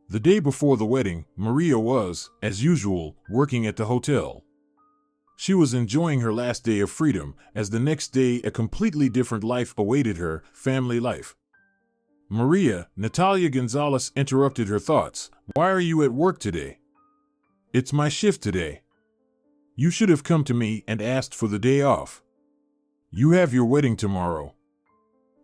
The day before the wedding, Maria was, as usual, working at the hotel. She was enjoying her last day of freedom, as the next day a completely different life awaited her, family life. Maria, Natalia Gonzalez interrupted her thoughts. Why are you at work today? It's my shift today. You should have come to me and asked for the day off. You have your wedding tomorrow.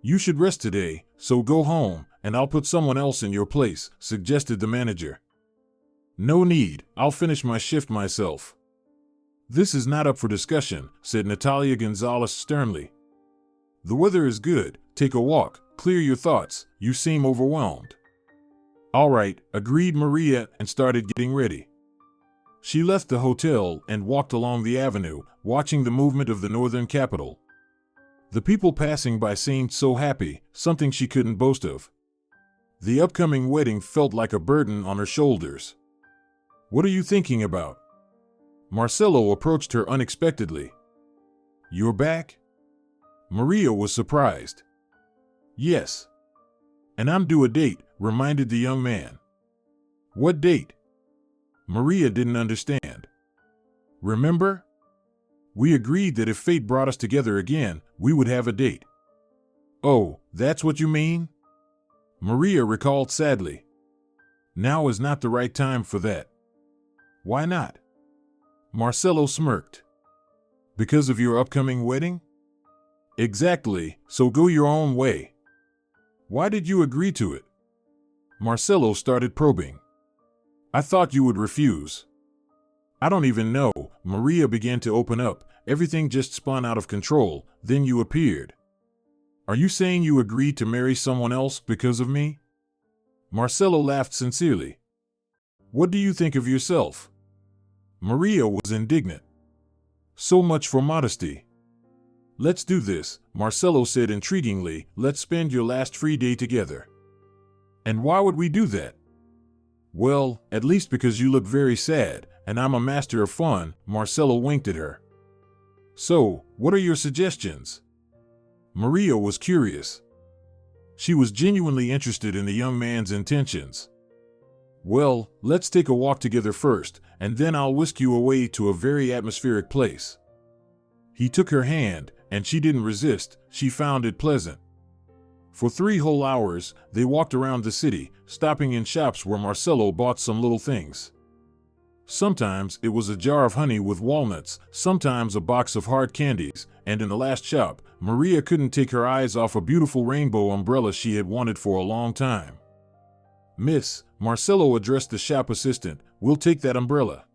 You should rest today, so go home, and I'll put someone else in your place, suggested the manager. No need, I'll finish my shift myself. This is not up for discussion, said Natalia Gonzalez sternly. The weather is good, take a walk, clear your thoughts, you seem overwhelmed. All right, agreed Maria and started getting ready. She left the hotel and walked along the avenue, watching the movement of the northern capital. The people passing by seemed so happy, something she couldn't boast of. The upcoming wedding felt like a burden on her shoulders. What are you thinking about? Marcelo approached her unexpectedly. You're back? Maria was surprised. Yes. And I'm due a date, reminded the young man. What date? Maria didn't understand. Remember? We agreed that if fate brought us together again, we would have a date. Oh, that's what you mean? Maria recalled sadly. Now is not the right time for that. Why not? Marcelo smirked. Because of your upcoming wedding? Exactly, so go your own way. Why did you agree to it? Marcelo started probing. I thought you would refuse. I don't even know, Maria began to open up, everything just spun out of control, then you appeared. Are you saying you agreed to marry someone else because of me? Marcelo laughed sincerely. What do you think of yourself? Maria was indignant. So much for modesty. Let's do this, Marcelo said intriguingly. Let's spend your last free day together. And why would we do that? Well, at least because you look very sad, and I'm a master of fun, Marcelo winked at her. So, what are your suggestions? Maria was curious. She was genuinely interested in the young man's intentions. Well, let's take a walk together first, and then I'll whisk you away to a very atmospheric place. He took her hand, and she didn't resist. She found it pleasant. For 3 whole hours, they walked around the city, stopping in shops where Marcelo bought some little things. Sometimes it was a jar of honey with walnuts, sometimes a box of hard candies, and in the last shop, Maria couldn't take her eyes off a beautiful rainbow umbrella she had wanted for a long time. Miss, Marcelo addressed the shop assistant, we'll take that umbrella.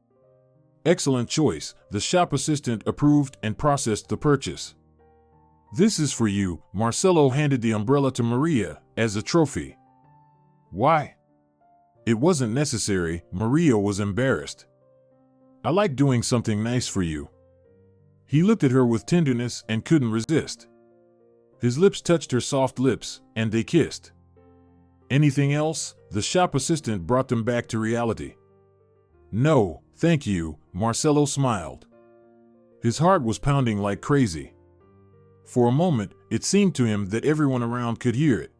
Excellent choice, the shop assistant approved and processed the purchase. This is for you, Marcelo handed the umbrella to Maria, as a trophy. Why? It wasn't necessary, Maria was embarrassed. I like doing something nice for you. He looked at her with tenderness and couldn't resist. His lips touched her soft lips, and they kissed. Anything else? The shop assistant brought them back to reality. No, thank you, Marcelo smiled. His heart was pounding like crazy. For a moment, it seemed to him that everyone around could hear it.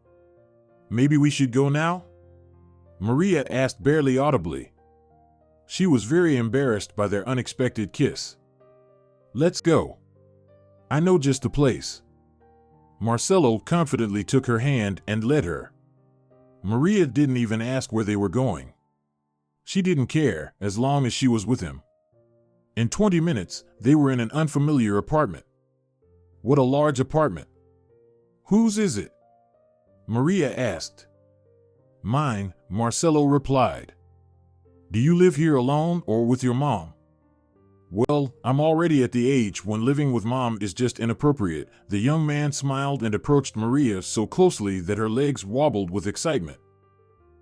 Maybe we should go now? Maria asked barely audibly. She was very embarrassed by their unexpected kiss. Let's go. I know just the place. Marcelo confidently took her hand and led her. Maria didn't even ask where they were going. She didn't care, as long as she was with him. In 20 minutes, they were in an unfamiliar apartment. What a large apartment. Whose is it? Maria asked. Mine, Marcelo replied. Do you live here alone or with your mom? Well, I'm already at the age when living with mom is just inappropriate. The young man smiled and approached Maria so closely that her legs wobbled with excitement.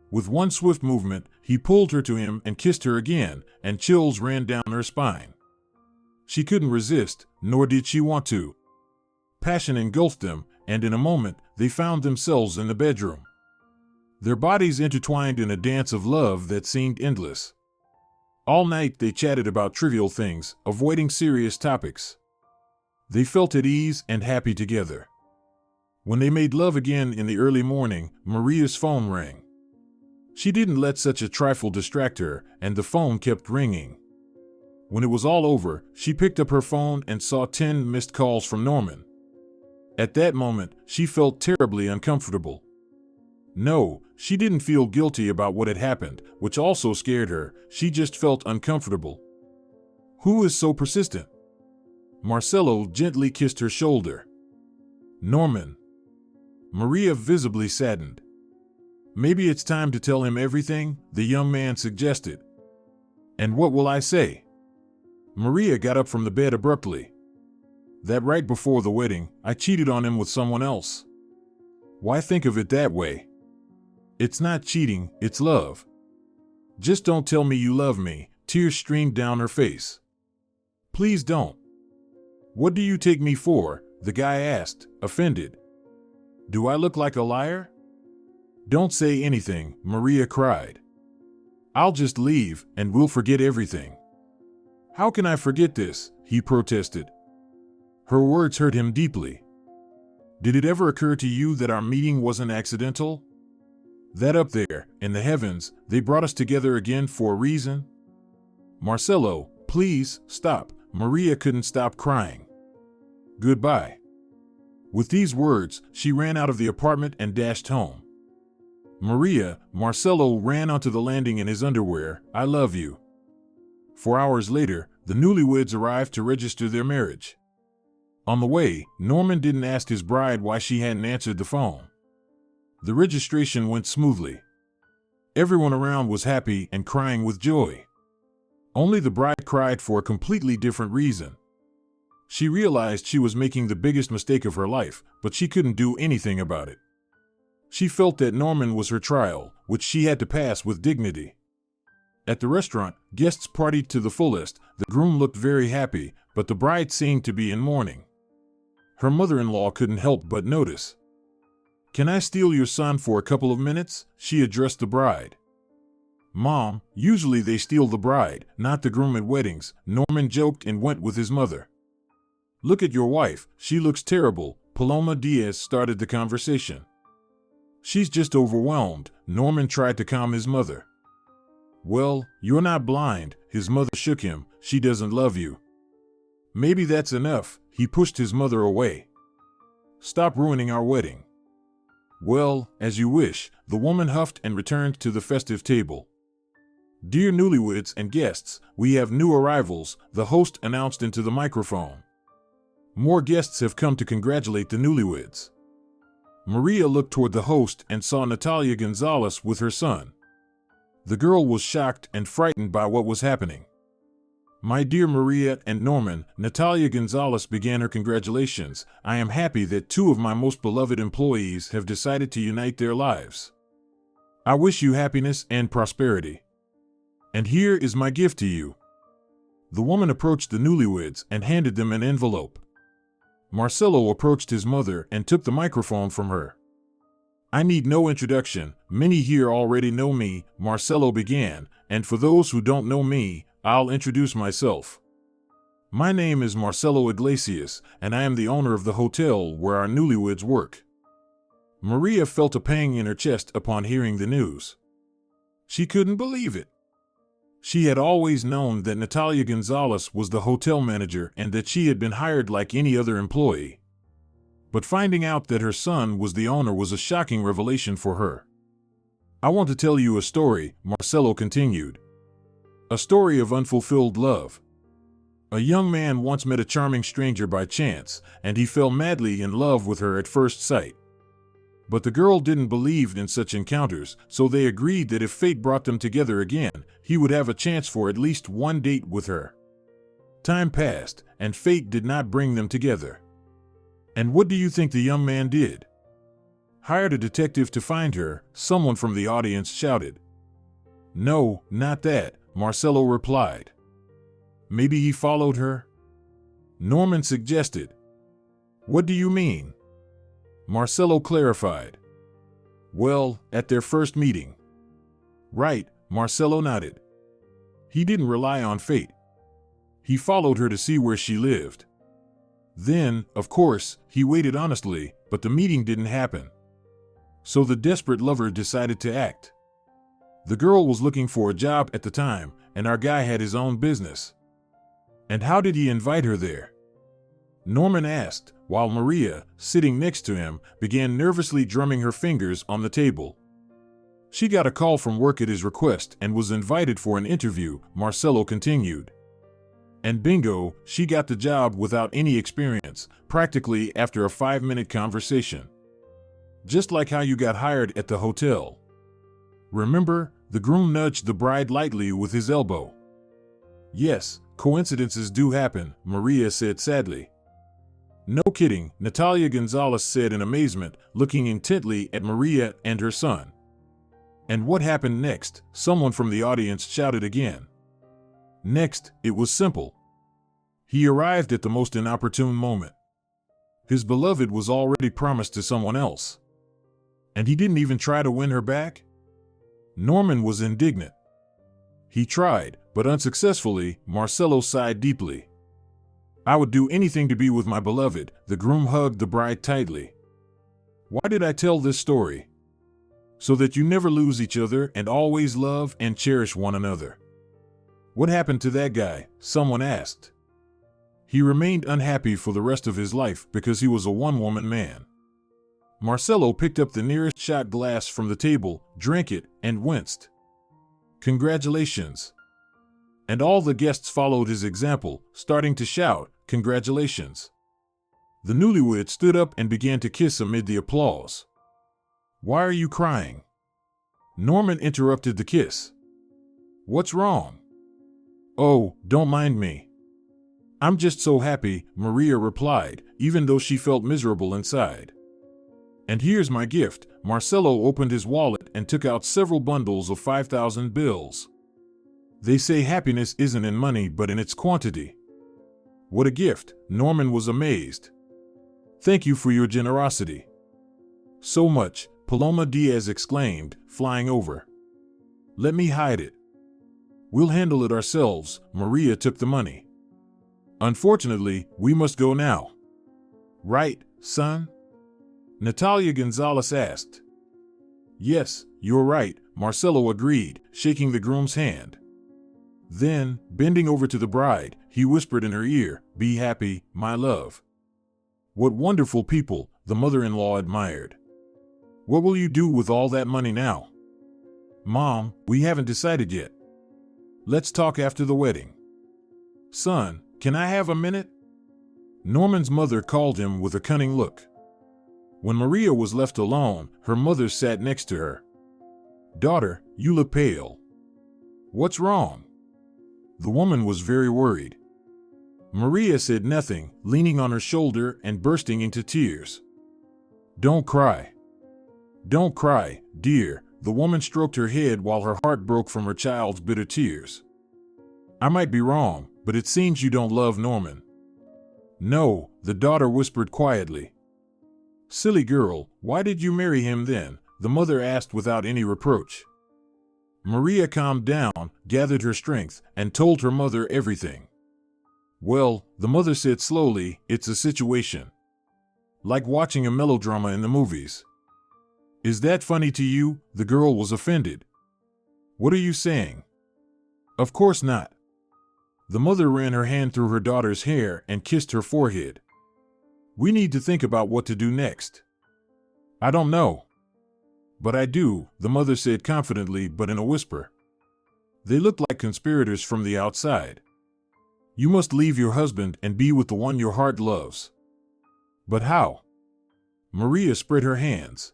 With one swift movement, he pulled her to him and kissed her again, and chills ran down her spine. She couldn't resist, nor did she want to. Passion engulfed them, and in a moment, they found themselves in the bedroom. Their bodies intertwined in a dance of love that seemed endless. All night they chatted about trivial things, avoiding serious topics. They felt at ease and happy together. When they made love again in the early morning, Maria's phone rang. She didn't let such a trifle distract her, and the phone kept ringing. When it was all over, she picked up her phone and saw 10 missed calls from Norman. At that moment, she felt terribly uncomfortable. No, she didn't feel guilty about what had happened, which also scared her. She just felt uncomfortable. Who is so persistent? Marcelo gently kissed her shoulder. Norman. Maria visibly saddened. Maybe it's time to tell him everything, the young man suggested. And what will I say? Maria got up from the bed abruptly. That right before the wedding, I cheated on him with someone else. Why think of it that way? It's not cheating, it's love. Just don't tell me you love me. Tears streamed down her face. Please don't. What do you take me for? The guy asked, offended. Do I look like a liar? Don't say anything, Maria cried. I'll just leave, and we'll forget everything. How can I forget this? He protested. Her words hurt him deeply. Did it ever occur to you that our meeting wasn't accidental? That up there, in the heavens, they brought us together again for a reason? Marcelo, please, stop. Maria couldn't stop crying. Goodbye. With these words, she ran out of the apartment and dashed home. Marcelo ran onto the landing in his underwear. I love you. 4 hours later, the newlyweds arrived to register their marriage. On the way, Norman didn't ask his bride why she hadn't answered the phone. The registration went smoothly. Everyone around was happy and crying with joy. Only the bride cried for a completely different reason. She realized she was making the biggest mistake of her life, but she couldn't do anything about it. She felt that Norman was her trial, which she had to pass with dignity. At the restaurant, guests partied to the fullest. The groom looked very happy, but the bride seemed to be in mourning. Her mother-in-law couldn't help but notice. "Can I steal your son for a couple of minutes?" she addressed the bride. "Mom, usually they steal the bride, not the groom at weddings," Norman joked and went with his mother. "Look at your wife, she looks terrible," Paloma Diaz started the conversation. "She's just overwhelmed," Norman tried to calm his mother. "Well, you're not blind," his mother shook him, "she doesn't love you." "Maybe that's enough," he pushed his mother away. "Stop ruining our wedding." "Well, as you wish," the woman huffed and returned to the festive table. "Dear newlyweds and guests, we have new arrivals," the host announced into the microphone. "More guests have come to congratulate the newlyweds." Maria looked toward the host and saw Natalia Gonzalez with her son. The girl was shocked and frightened by what was happening. "My dear Maria and Norman," Natalia Gonzalez began her congratulations, "I am happy that two of my most beloved employees have decided to unite their lives. I wish you happiness and prosperity. And here is my gift to you." The woman approached the newlyweds and handed them an envelope. Marcelo approached his mother and took the microphone from her. "I need no introduction, many here already know me," Marcelo began, "and for those who don't know me, I'll introduce myself. My name is Marcelo Iglesias, and I am the owner of the hotel where our newlyweds work." Maria felt a pang in her chest upon hearing the news. She couldn't believe it. She had always known that Natalia Gonzalez was the hotel manager and that she had been hired like any other employee. But finding out that her son was the owner was a shocking revelation for her. "I want to tell you a story," Marcelo continued. "A story of unfulfilled love. A young man once met a charming stranger by chance, and he fell madly in love with her at first sight. But the girl didn't believe in such encounters, so they agreed that if fate brought them together again, he would have a chance for at least one date with her. Time passed, and fate did not bring them together. And what do you think the young man did? Hired a detective to find her, someone from the audience shouted. "No, not that," Marcelo replied. "Maybe he followed her?" Norman suggested. "What do you mean?" Marcelo clarified. "Well, at their first meeting." "Right," Marcelo nodded. "He didn't rely on fate. He followed her to see where she lived. Then, of course, he waited honestly, but the meeting didn't happen. So the desperate lover decided to act. The girl was looking for a job at the time, and our guy had his own business." "And how did he invite her there?" Norman asked, while Maria, sitting next to him, began nervously drumming her fingers on the table. "She got a call from work at his request and was invited for an interview," Marcelo continued. "And bingo, she got the job without any experience, practically after a 5-minute conversation. Just like how you got hired at the hotel. Remember?" The groom nudged the bride lightly with his elbow. "Yes, coincidences do happen," Maria said sadly. "No kidding," Natalia Gonzalez said in amazement, looking intently at Maria and her son. "And what happened next?" someone from the audience shouted again. "Next, it was simple. He arrived at the most inopportune moment. His beloved was already promised to someone else. And he didn't even try to win her back?" Norman was indignant. "He tried, but unsuccessfully," Marcelo sighed deeply. "I would do anything to be with my beloved," the groom hugged the bride tightly. "Why did I tell this story? So that you never lose each other and always love and cherish one another." "What happened to that guy?" someone asked. "He remained unhappy for the rest of his life because he was a one-woman man." Marcelo picked up the nearest shot glass from the table, drank it, and winced. "Congratulations." And all the guests followed his example, starting to shout, "Congratulations." The newlywed stood up and began to kiss amid the applause. "Why are you crying?" Norman interrupted the kiss. "What's wrong?" "Oh, don't mind me." I'm just so happy, Maria replied, even though she felt miserable inside. And here's my gift. Marcelo opened his wallet and took out several bundles of 5,000 bills. They say happiness isn't in money but in its quantity. What a gift, Norman was amazed. Thank you for your generosity. So much, Paloma Diaz exclaimed, flying over. Let me hide it. We'll handle it ourselves. Maria took the money. Unfortunately, we must go now. Right, son? Natalia Gonzalez asked. Yes, you're right, Marcelo agreed, shaking the groom's hand. Then, bending over to the bride, he whispered in her ear, Be happy, my love. What wonderful people, the mother-in-law admired. What will you do with all that money now? Mom, we haven't decided yet. Let's talk after the wedding. Son, can I have a minute? Norman's mother called him with a cunning look. When Maria was left alone, her mother sat next to her. Daughter, you look pale. What's wrong? The woman was very worried. Maria said nothing, leaning on her shoulder and bursting into tears. Don't cry. Don't cry, dear. The woman stroked her head while her heart broke from her child's bitter tears. I might be wrong, but it seems you don't love Norman. No, the daughter whispered quietly. Silly girl, why did you marry him then? The mother asked without any reproach. Maria calmed down, gathered her strength, and told her mother everything. Well, the mother said slowly, it's a situation. Like watching a melodrama in the movies. Is that funny to you? The girl was offended. What are you saying? Of course not. The mother ran her hand through her daughter's hair and kissed her forehead. We need to think about what to do next. I don't know. But I do, the mother said confidently but in a whisper. They look like conspirators from the outside. You must leave your husband and be with the one your heart loves. But how? Maria spread her hands.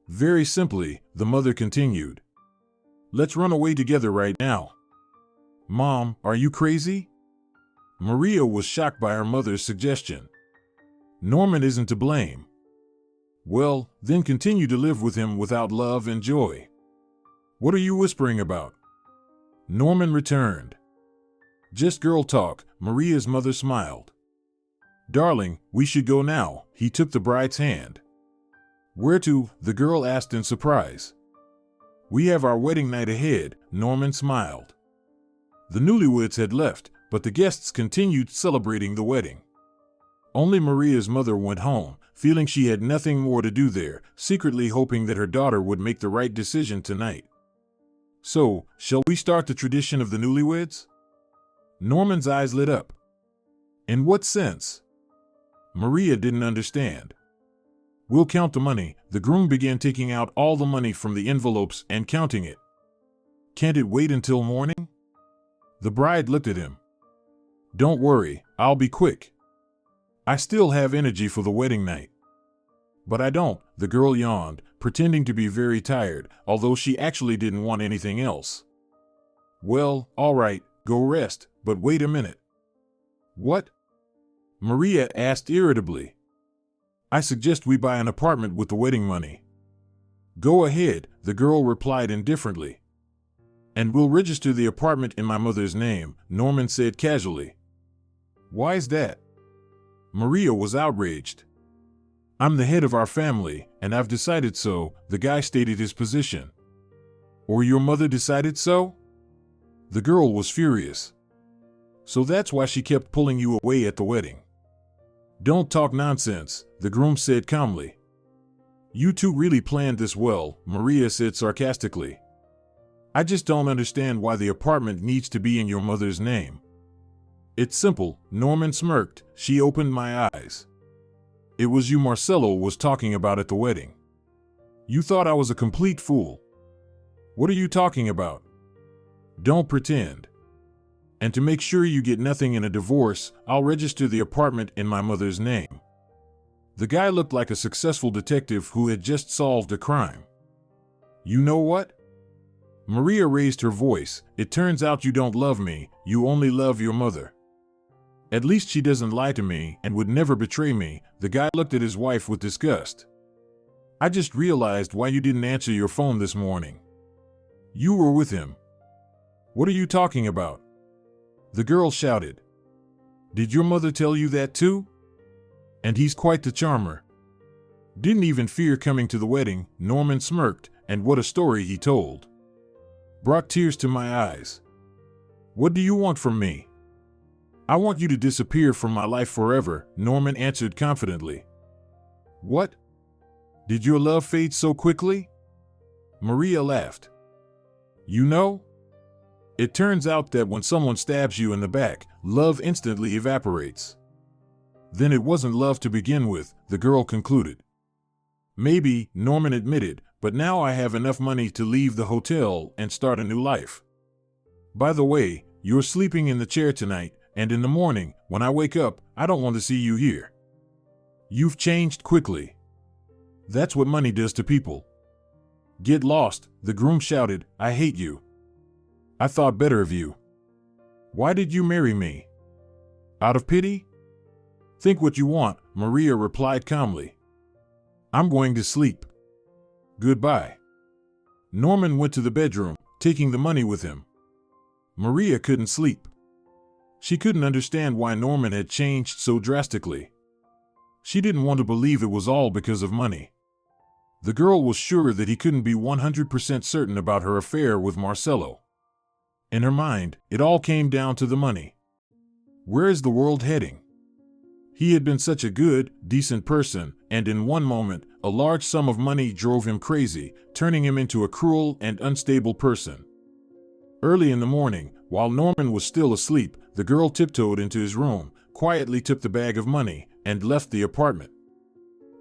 Very simply, the mother continued. Let's run away together right now. Mom, are you crazy? Maria was shocked by her mother's suggestion. Norman isn't to blame. Well, then continue to live with him without love and joy. What are you whispering about? Norman returned. Just girl talk, Maria's mother smiled. Darling, we should go now. He took the bride's hand. Where to? The girl asked in surprise. We have our wedding night ahead, Norman smiled. The newlyweds had left, but the guests continued celebrating the wedding. Only Maria's mother went home, feeling she had nothing more to do there, secretly hoping that her daughter would make the right decision tonight. So, shall we start the tradition of the newlyweds? Norman's eyes lit up. In what sense? Maria didn't understand. We'll count the money. The groom began taking out all the money from the envelopes and counting it. Can't it wait until morning? The bride looked at him. Don't worry, I'll be quick. I still have energy for the wedding night. But I don't, the girl yawned, pretending to be very tired, although she actually didn't want anything else. Well, all right, go rest, but wait a minute. What? Maria asked irritably. I suggest we buy an apartment with the wedding money. Go ahead, the girl replied indifferently. And we'll register the apartment in my mother's name, Norman said casually. Why is that? Maria was outraged. I'm the head of our family, and I've decided so, the guy stated his position. Or your mother decided so? The girl was furious. So that's why she kept pulling you away at the wedding. Don't talk nonsense, the groom said calmly. You two really planned this well, Maria said sarcastically. I just don't understand why the apartment needs to be in your mother's name. It's simple, Norman smirked. She opened my eyes. It was you Marcelo was talking about at the wedding. You thought I was a complete fool. What are you talking about? Don't pretend. And to make sure you get nothing in a divorce, I'll register the apartment in my mother's name. The guy looked like a successful detective who had just solved a crime. You know what? Maria raised her voice. It turns out you don't love me, you only love your mother. At least she doesn't lie to me and would never betray me. The guy looked at his wife with disgust. I just realized why you didn't answer your phone this morning. You were with him. What are you talking about? The girl shouted. Did your mother tell you that too? And he's quite the charmer. Didn't even fear coming to the wedding. Norman smirked, and what a story he told. Brought tears to my eyes. What do you want from me? I want you to disappear from my life forever, Norman answered confidently. What? Did your love fade so quickly? Maria laughed. You know? It turns out that when someone stabs you in the back, love instantly evaporates. Then it wasn't love to begin with, the girl concluded. Maybe, Norman admitted, but now I have enough money to leave the hotel and start a new life. By the way, you're sleeping in the chair tonight, and in the morning, when I wake up, I don't want to see you here. You've changed quickly. That's what money does to people. Get lost, the groom shouted, I hate you. I thought better of you. Why did you marry me? Out of pity? Think what you want, Maria replied calmly. I'm going to sleep. Goodbye. Norman went to the bedroom, taking the money with him. Maria couldn't sleep. She couldn't understand why Norman had changed so drastically. She didn't want to believe it was all because of money. The girl was sure that he couldn't be 100% certain about her affair with Marcelo. In her mind, it all came down to the money. Where is the world heading? He had been such a good, decent person, and in one moment, a large sum of money drove him crazy, turning him into a cruel and unstable person. Early in the morning, while Norman was still asleep, the girl tiptoed into his room, quietly took the bag of money, and left the apartment.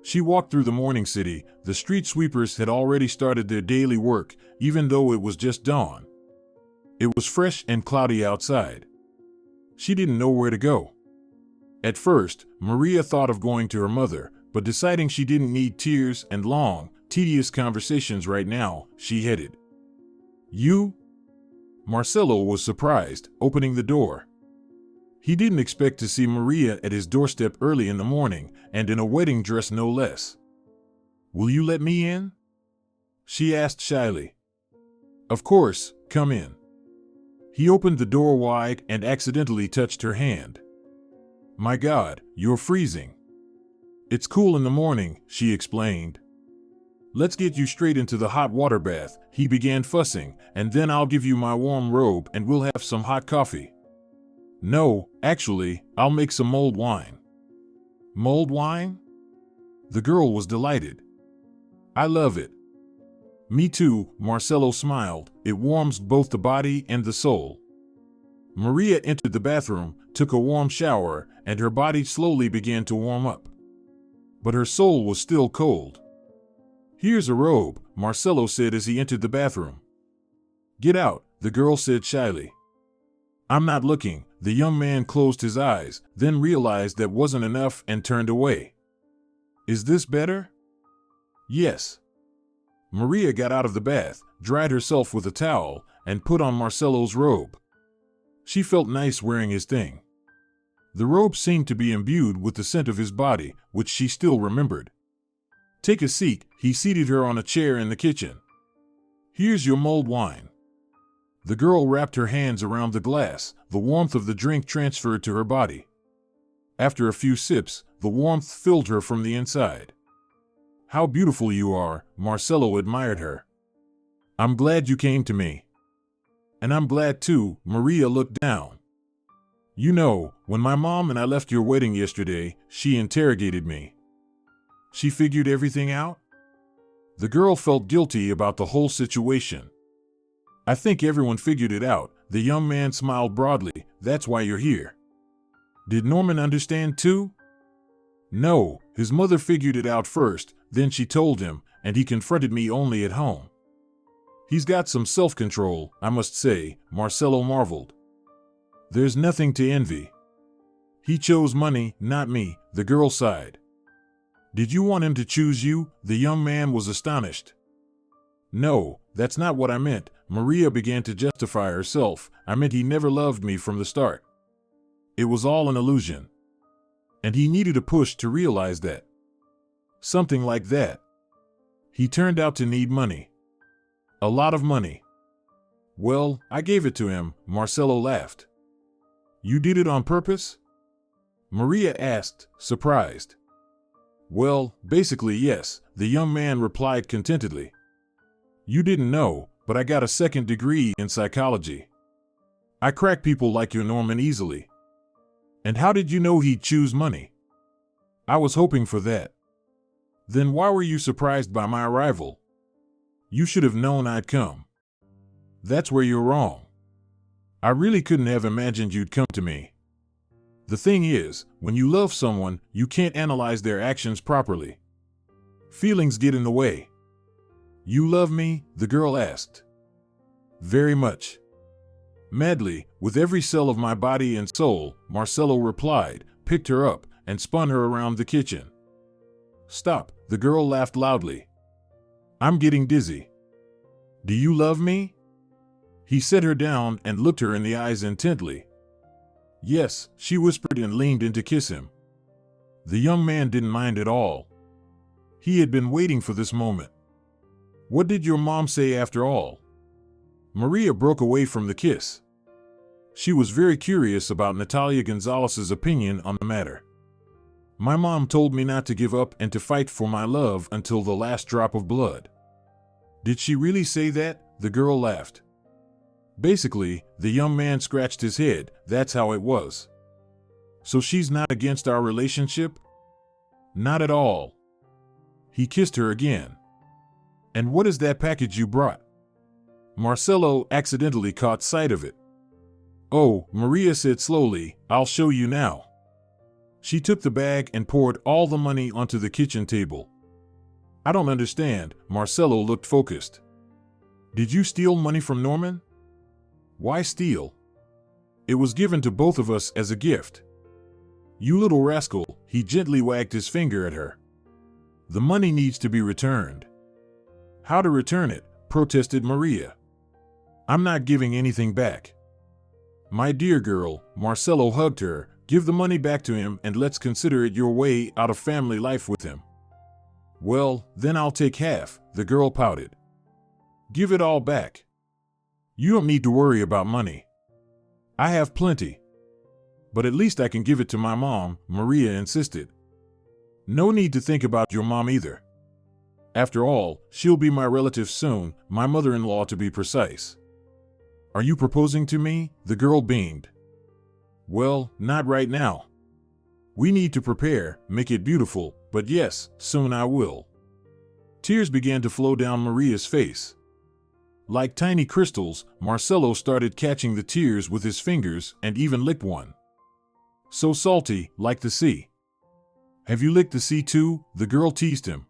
She walked through the morning city. The street sweepers had already started their daily work, even though it was just dawn. It was fresh and cloudy outside. She didn't know where to go. At first, Maria thought of going to her mother, but deciding she didn't need tears and long, tedious conversations right now, she headed. You? Marcelo was surprised, opening the door. He didn't expect to see Maria at his doorstep early in the morning, and in a wedding dress no less. Will you let me in? She asked shyly. Of course, come in. He opened the door wide and accidentally touched her hand. My God, you're freezing. It's cool in the morning, she explained. Let's get you straight into the hot water bath, he began fussing, and then I'll give you my warm robe and we'll have some hot coffee. No, actually, I'll make some mulled wine. Mulled wine? The girl was delighted. I love it. Me too, Marcelo smiled. It warms both the body and the soul. Maria entered the bathroom, took a warm shower, and her body slowly began to warm up. But her soul was still cold. Here's a robe, Marcelo said as he entered the bathroom. Get out, the girl said shyly. I'm not looking. The young man closed his eyes, then realized that wasn't enough and turned away. Is this better? Yes. Maria got out of the bath, dried herself with a towel, and put on Marcelo's robe. She felt nice wearing his thing. The robe seemed to be imbued with the scent of his body, which she still remembered. Take a seat, he seated her on a chair in the kitchen. Here's your mulled wine. The girl wrapped her hands around the glass. The warmth of the drink transferred to her body. After a few sips, the warmth filled her from the inside. How beautiful you are, Marcelo admired her. I'm glad you came to me. And I'm glad too, Maria looked down. You know, when my mom and I left your wedding yesterday, she interrogated me. She figured everything out? The girl felt guilty about the whole situation. I think everyone figured it out. The young man smiled broadly. That's why you're here. Did Norman understand too? No, his mother figured it out first, then she told him, and he confronted me only at home. He's got some self-control, I must say, Marcelo marveled. There's nothing to envy. He chose money, not me, the girl sighed. Did you want him to choose you? The young man was astonished. No, that's not what I meant. Maria began to justify herself. I meant he never loved me from the start. It was all an illusion. And he needed a push to realize that. Something like that. He turned out to need money. A lot of money. Well, I gave it to him, Marcelo laughed. You did it on purpose? Maria asked, surprised. Well, basically yes, the young man replied contentedly. You didn't know, but I got a second degree in psychology. I crack people like you, Norman, easily. And how did you know he'd choose money? I was hoping for that. Then why were you surprised by my arrival? You should have known I'd come. That's where you're wrong. I really couldn't have imagined you'd come to me. The thing is, when you love someone, you can't analyze their actions properly. Feelings get in the way. You love me? The girl asked. Very much. Madly, with every cell of my body and soul, Marcelo replied, picked her up, and spun her around the kitchen. Stop, the girl laughed loudly. I'm getting dizzy. Do you love me? He set her down and looked her in the eyes intently. Yes, she whispered and leaned in to kiss him. The young man didn't mind at all. He had been waiting for this moment. What did your mom say after all? Maria broke away from the kiss. She was very curious about Natalia Gonzalez's opinion on the matter. My mom told me not to give up and to fight for my love until the last drop of blood. Did she really say that? The girl laughed. Basically, the young man scratched his head. That's how it was. So she's not against our relationship? Not at all. He kissed her again. And what is that package you brought? Marcelo accidentally caught sight of it. Oh, Maria said slowly, I'll show you now. She took the bag and poured all the money onto the kitchen table. I don't understand. Marcelo looked focused. Did you steal money from Norman? Why steal? It was given to both of us as a gift. You little rascal, he gently wagged his finger at her. The money needs to be returned. How to return it? Protested Maria. I'm not giving anything back. My dear girl, Marcelo hugged her, give the money back to him and let's consider it your way out of family life with him. Well, then I'll take half, the girl pouted. Give it all back. You don't need to worry about money. I have plenty. But at least I can give it to my mom, Maria insisted. No need to think about your mom either. After all, she'll be my relative soon, my mother-in-law to be precise. Are you proposing to me? The girl beamed. Well, not right now. We need to prepare, make it beautiful, but yes, soon I will. Tears began to flow down Maria's face. Like tiny crystals, Marcelo started catching the tears with his fingers and even licked one. So salty, like the sea. Have you licked the sea too? The girl teased him.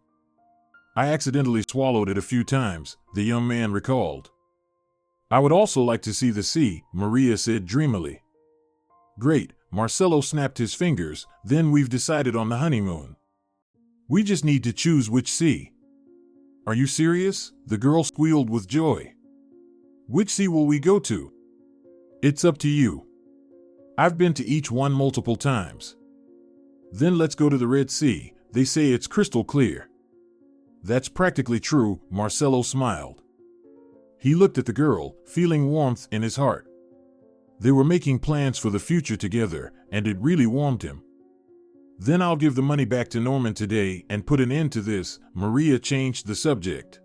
I accidentally swallowed it a few times, the young man recalled. I would also like to see the sea, Maria said dreamily. Great, Marcelo snapped his fingers, then we've decided on the honeymoon. We just need to choose which sea. Are you serious? The girl squealed with joy. Which sea will we go to? It's up to you. I've been to each one multiple times. Then let's go to the Red Sea. They say it's crystal clear. That's practically true, Marcelo smiled. He looked at the girl, feeling warmth in his heart. They were making plans for the future together, and it really warmed him. Then I'll give the money back to Norman today and put an end to this. Maria changed the subject.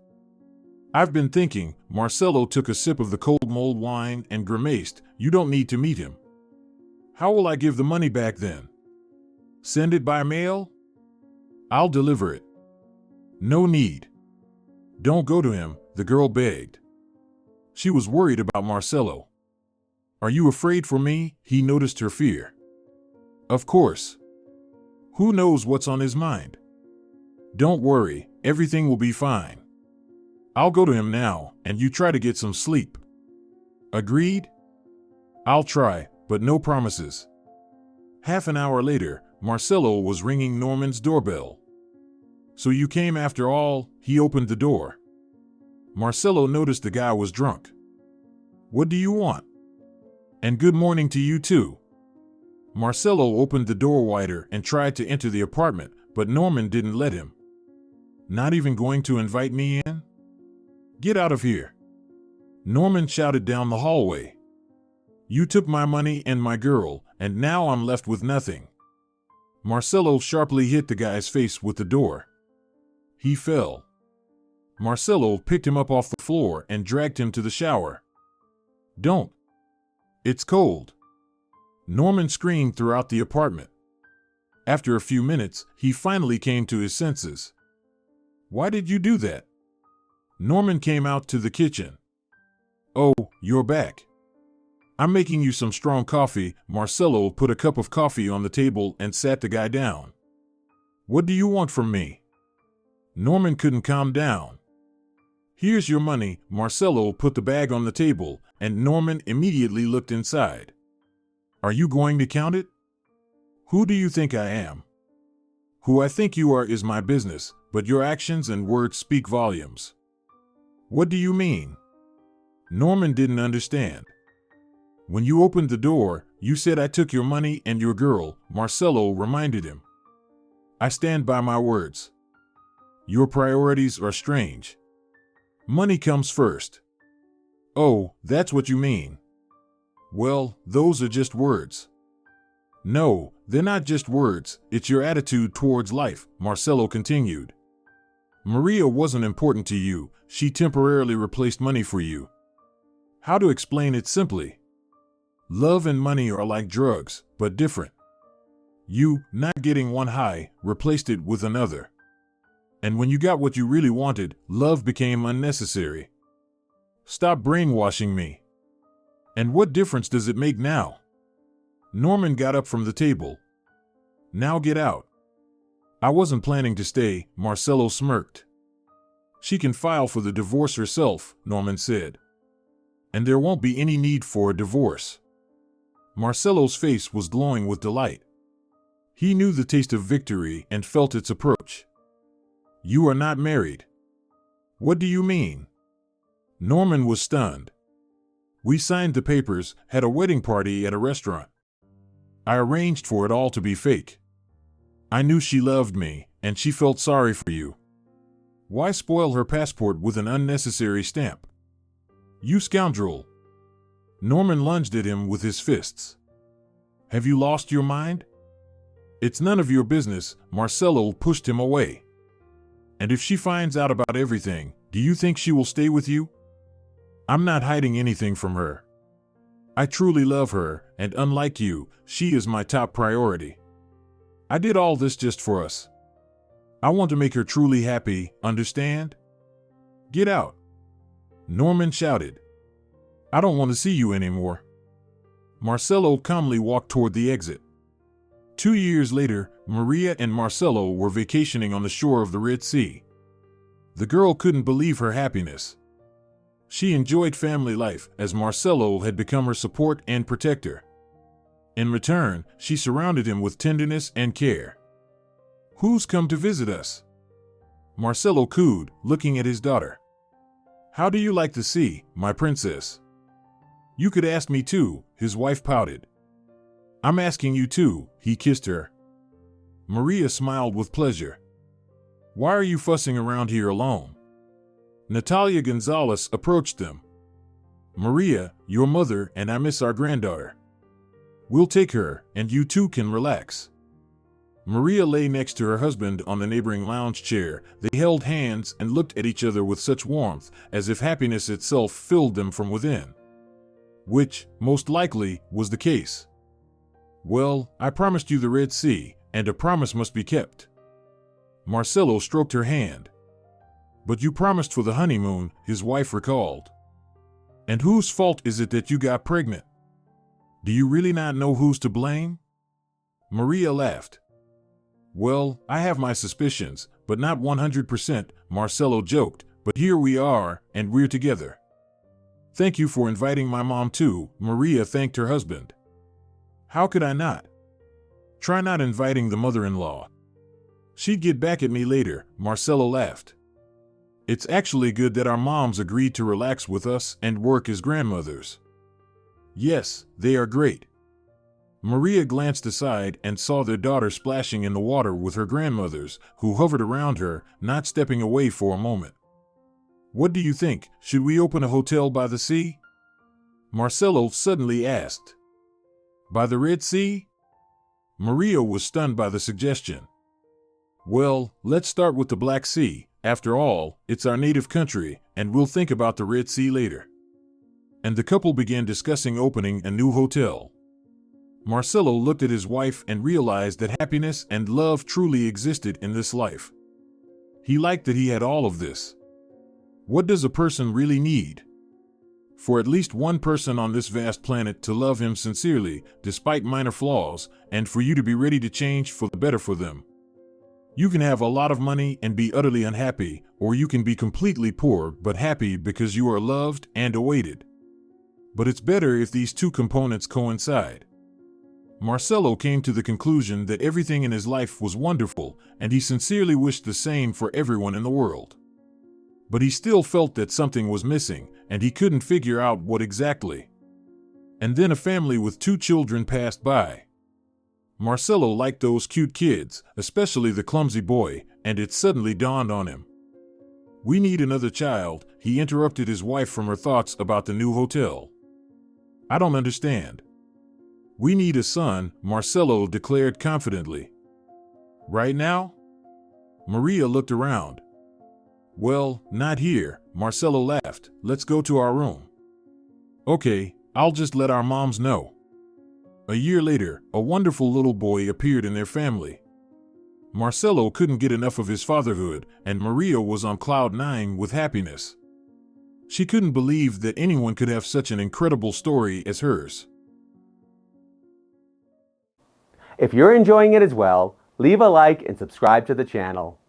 I've been thinking. Marcelo took a sip of the cold mulled wine and grimaced. You don't need to meet him. How will I give the money back then? Send it by mail? I'll deliver it. No need. Don't go to him, the girl begged. She was worried about Marcelo. Are you afraid for me? He noticed her fear. Of course. Who knows what's on his mind? Don't worry, everything will be fine. I'll go to him now, and you try to get some sleep. Agreed? I'll try, but no promises. Half an hour later, Marcelo was ringing Norman's doorbell. So you came after all? He opened the door. Marcelo noticed the guy was drunk. What do you want? And good morning to you too. Marcelo opened the door wider and tried to enter the apartment, but Norman didn't let him. Not even going to invite me in? Get out of here. Norman shouted down the hallway. You took my money and my girl, and now I'm left with nothing. Marcelo sharply hit the guy's face with the door. He fell. Marcelo picked him up off the floor and dragged him to the shower. Don't. It's cold. Norman screamed throughout the apartment. After a few minutes, he finally came to his senses. Why did you do that? Norman came out to the kitchen. Oh, you're back. I'm making you some strong coffee. Marcelo put a cup of coffee on the table and sat the guy down. What do you want from me? Norman couldn't calm down. Here's your money. Marcelo put the bag on the table, and Norman immediately looked inside. Are you going to count it? Who do you think I am? Who I think you are is my business, but your actions and words speak volumes. What do you mean? Norman didn't understand. When you opened the door, you said I took your money and your girl, Marcelo reminded him. I stand by my words. Your priorities are strange. Money comes first. Oh, that's what you mean. Well, those are just words. No, they're not just words, it's your attitude towards life, Marcelo continued. Maria wasn't important to you, she temporarily replaced money for you. How to explain it simply? Love and money are like drugs, but different. You, not getting one high, replaced it with another. And when you got what you really wanted, love became unnecessary. Stop brainwashing me. And what difference does it make now? Norman got up from the table. Now get out. I wasn't planning to stay, Marcelo smirked. She can file for the divorce herself, Norman said. And there won't be any need for a divorce. Marcelo's face was glowing with delight. He knew the taste of victory and felt its approach. You are not married. What do you mean? Norman was stunned. We signed the papers, had a wedding party at a restaurant. I arranged for it all to be fake. I knew she loved me, and she felt sorry for you. Why spoil her passport with an unnecessary stamp? You scoundrel! Norman lunged at him with his fists. Have you lost your mind? It's none of your business, Marcelo pushed him away. And if she finds out about everything, do you think she will stay with you? I'm not hiding anything from her. I truly love her, and unlike you, she is my top priority. I did all this just for us. I want to make her truly happy, understand? Get out. Norman shouted. I don't want to see you anymore. Marcelo calmly walked toward the exit. 2 years later, Maria and Marcelo were vacationing on the shore of the Red Sea. The girl couldn't believe her happiness. She enjoyed family life as Marcelo had become her support and protector. In return, she surrounded him with tenderness and care. Who's come to visit us? Marcelo cooed, looking at his daughter. How do you like the sea, my princess? You could ask me too, his wife pouted. I'm asking you too, he kissed her. Maria smiled with pleasure. Why are you fussing around here alone? Natalia Gonzalez approached them. Maria, your mother and I miss our granddaughter. We'll take her, and you two can relax. Maria lay next to her husband on the neighboring lounge chair. They held hands and looked at each other with such warmth, as if happiness itself filled them from within. Which, most likely, was the case. Well, I promised you the Red Sea, and a promise must be kept. Marcelo stroked her hand. But you promised for the honeymoon, his wife recalled. And whose fault is it that you got pregnant? Do you really not know who's to blame? Maria laughed. Well, I have my suspicions, but not 100%, Marcelo joked, but here we are, and we're together. Thank you for inviting my mom too, Maria thanked her husband. How could I not? Try not inviting the mother-in-law. She'd get back at me later, Marcelo laughed. It's actually good that our moms agreed to relax with us and work as grandmothers. Yes, they are great. Maria glanced aside and saw their daughter splashing in the water with her grandmothers, who hovered around her, not stepping away for a moment. "What do you think? Should we open a hotel by the sea?" Marcelo suddenly asked. "By the Red Sea?" Maria was stunned by the suggestion. "Well, let's start with the Black Sea. After all, it's our native country, and we'll think about the Red Sea later." And the couple began discussing opening a new hotel. Marcelo looked at his wife and realized that happiness and love truly existed in this life. He liked that he had all of this. What does a person really need? For at least one person on this vast planet to love him sincerely, despite minor flaws, and for you to be ready to change for the better for them. You can have a lot of money and be utterly unhappy, or you can be completely poor but happy because you are loved and awaited. But it's better if these two components coincide. Marcelo came to the conclusion that everything in his life was wonderful, and he sincerely wished the same for everyone in the world. But he still felt that something was missing, and he couldn't figure out what exactly. And then a family with 2 children passed by. Marcelo liked those cute kids, especially the clumsy boy, and it suddenly dawned on him. "We need another child," he interrupted his wife from her thoughts about the new hotel. "I don't understand." "We need a son," Marcelo declared confidently. "Right now?" Maria looked around. "Well, not here," Marcelo laughed. "Let's go to our room." "Okay, I'll just let our moms know." A year later, a wonderful little boy appeared in their family. Marcelo couldn't get enough of his fatherhood, and Maria was on cloud 9 with happiness. She couldn't believe that anyone could have such an incredible story as hers.
If you're enjoying it as well, leave a like and subscribe to the channel.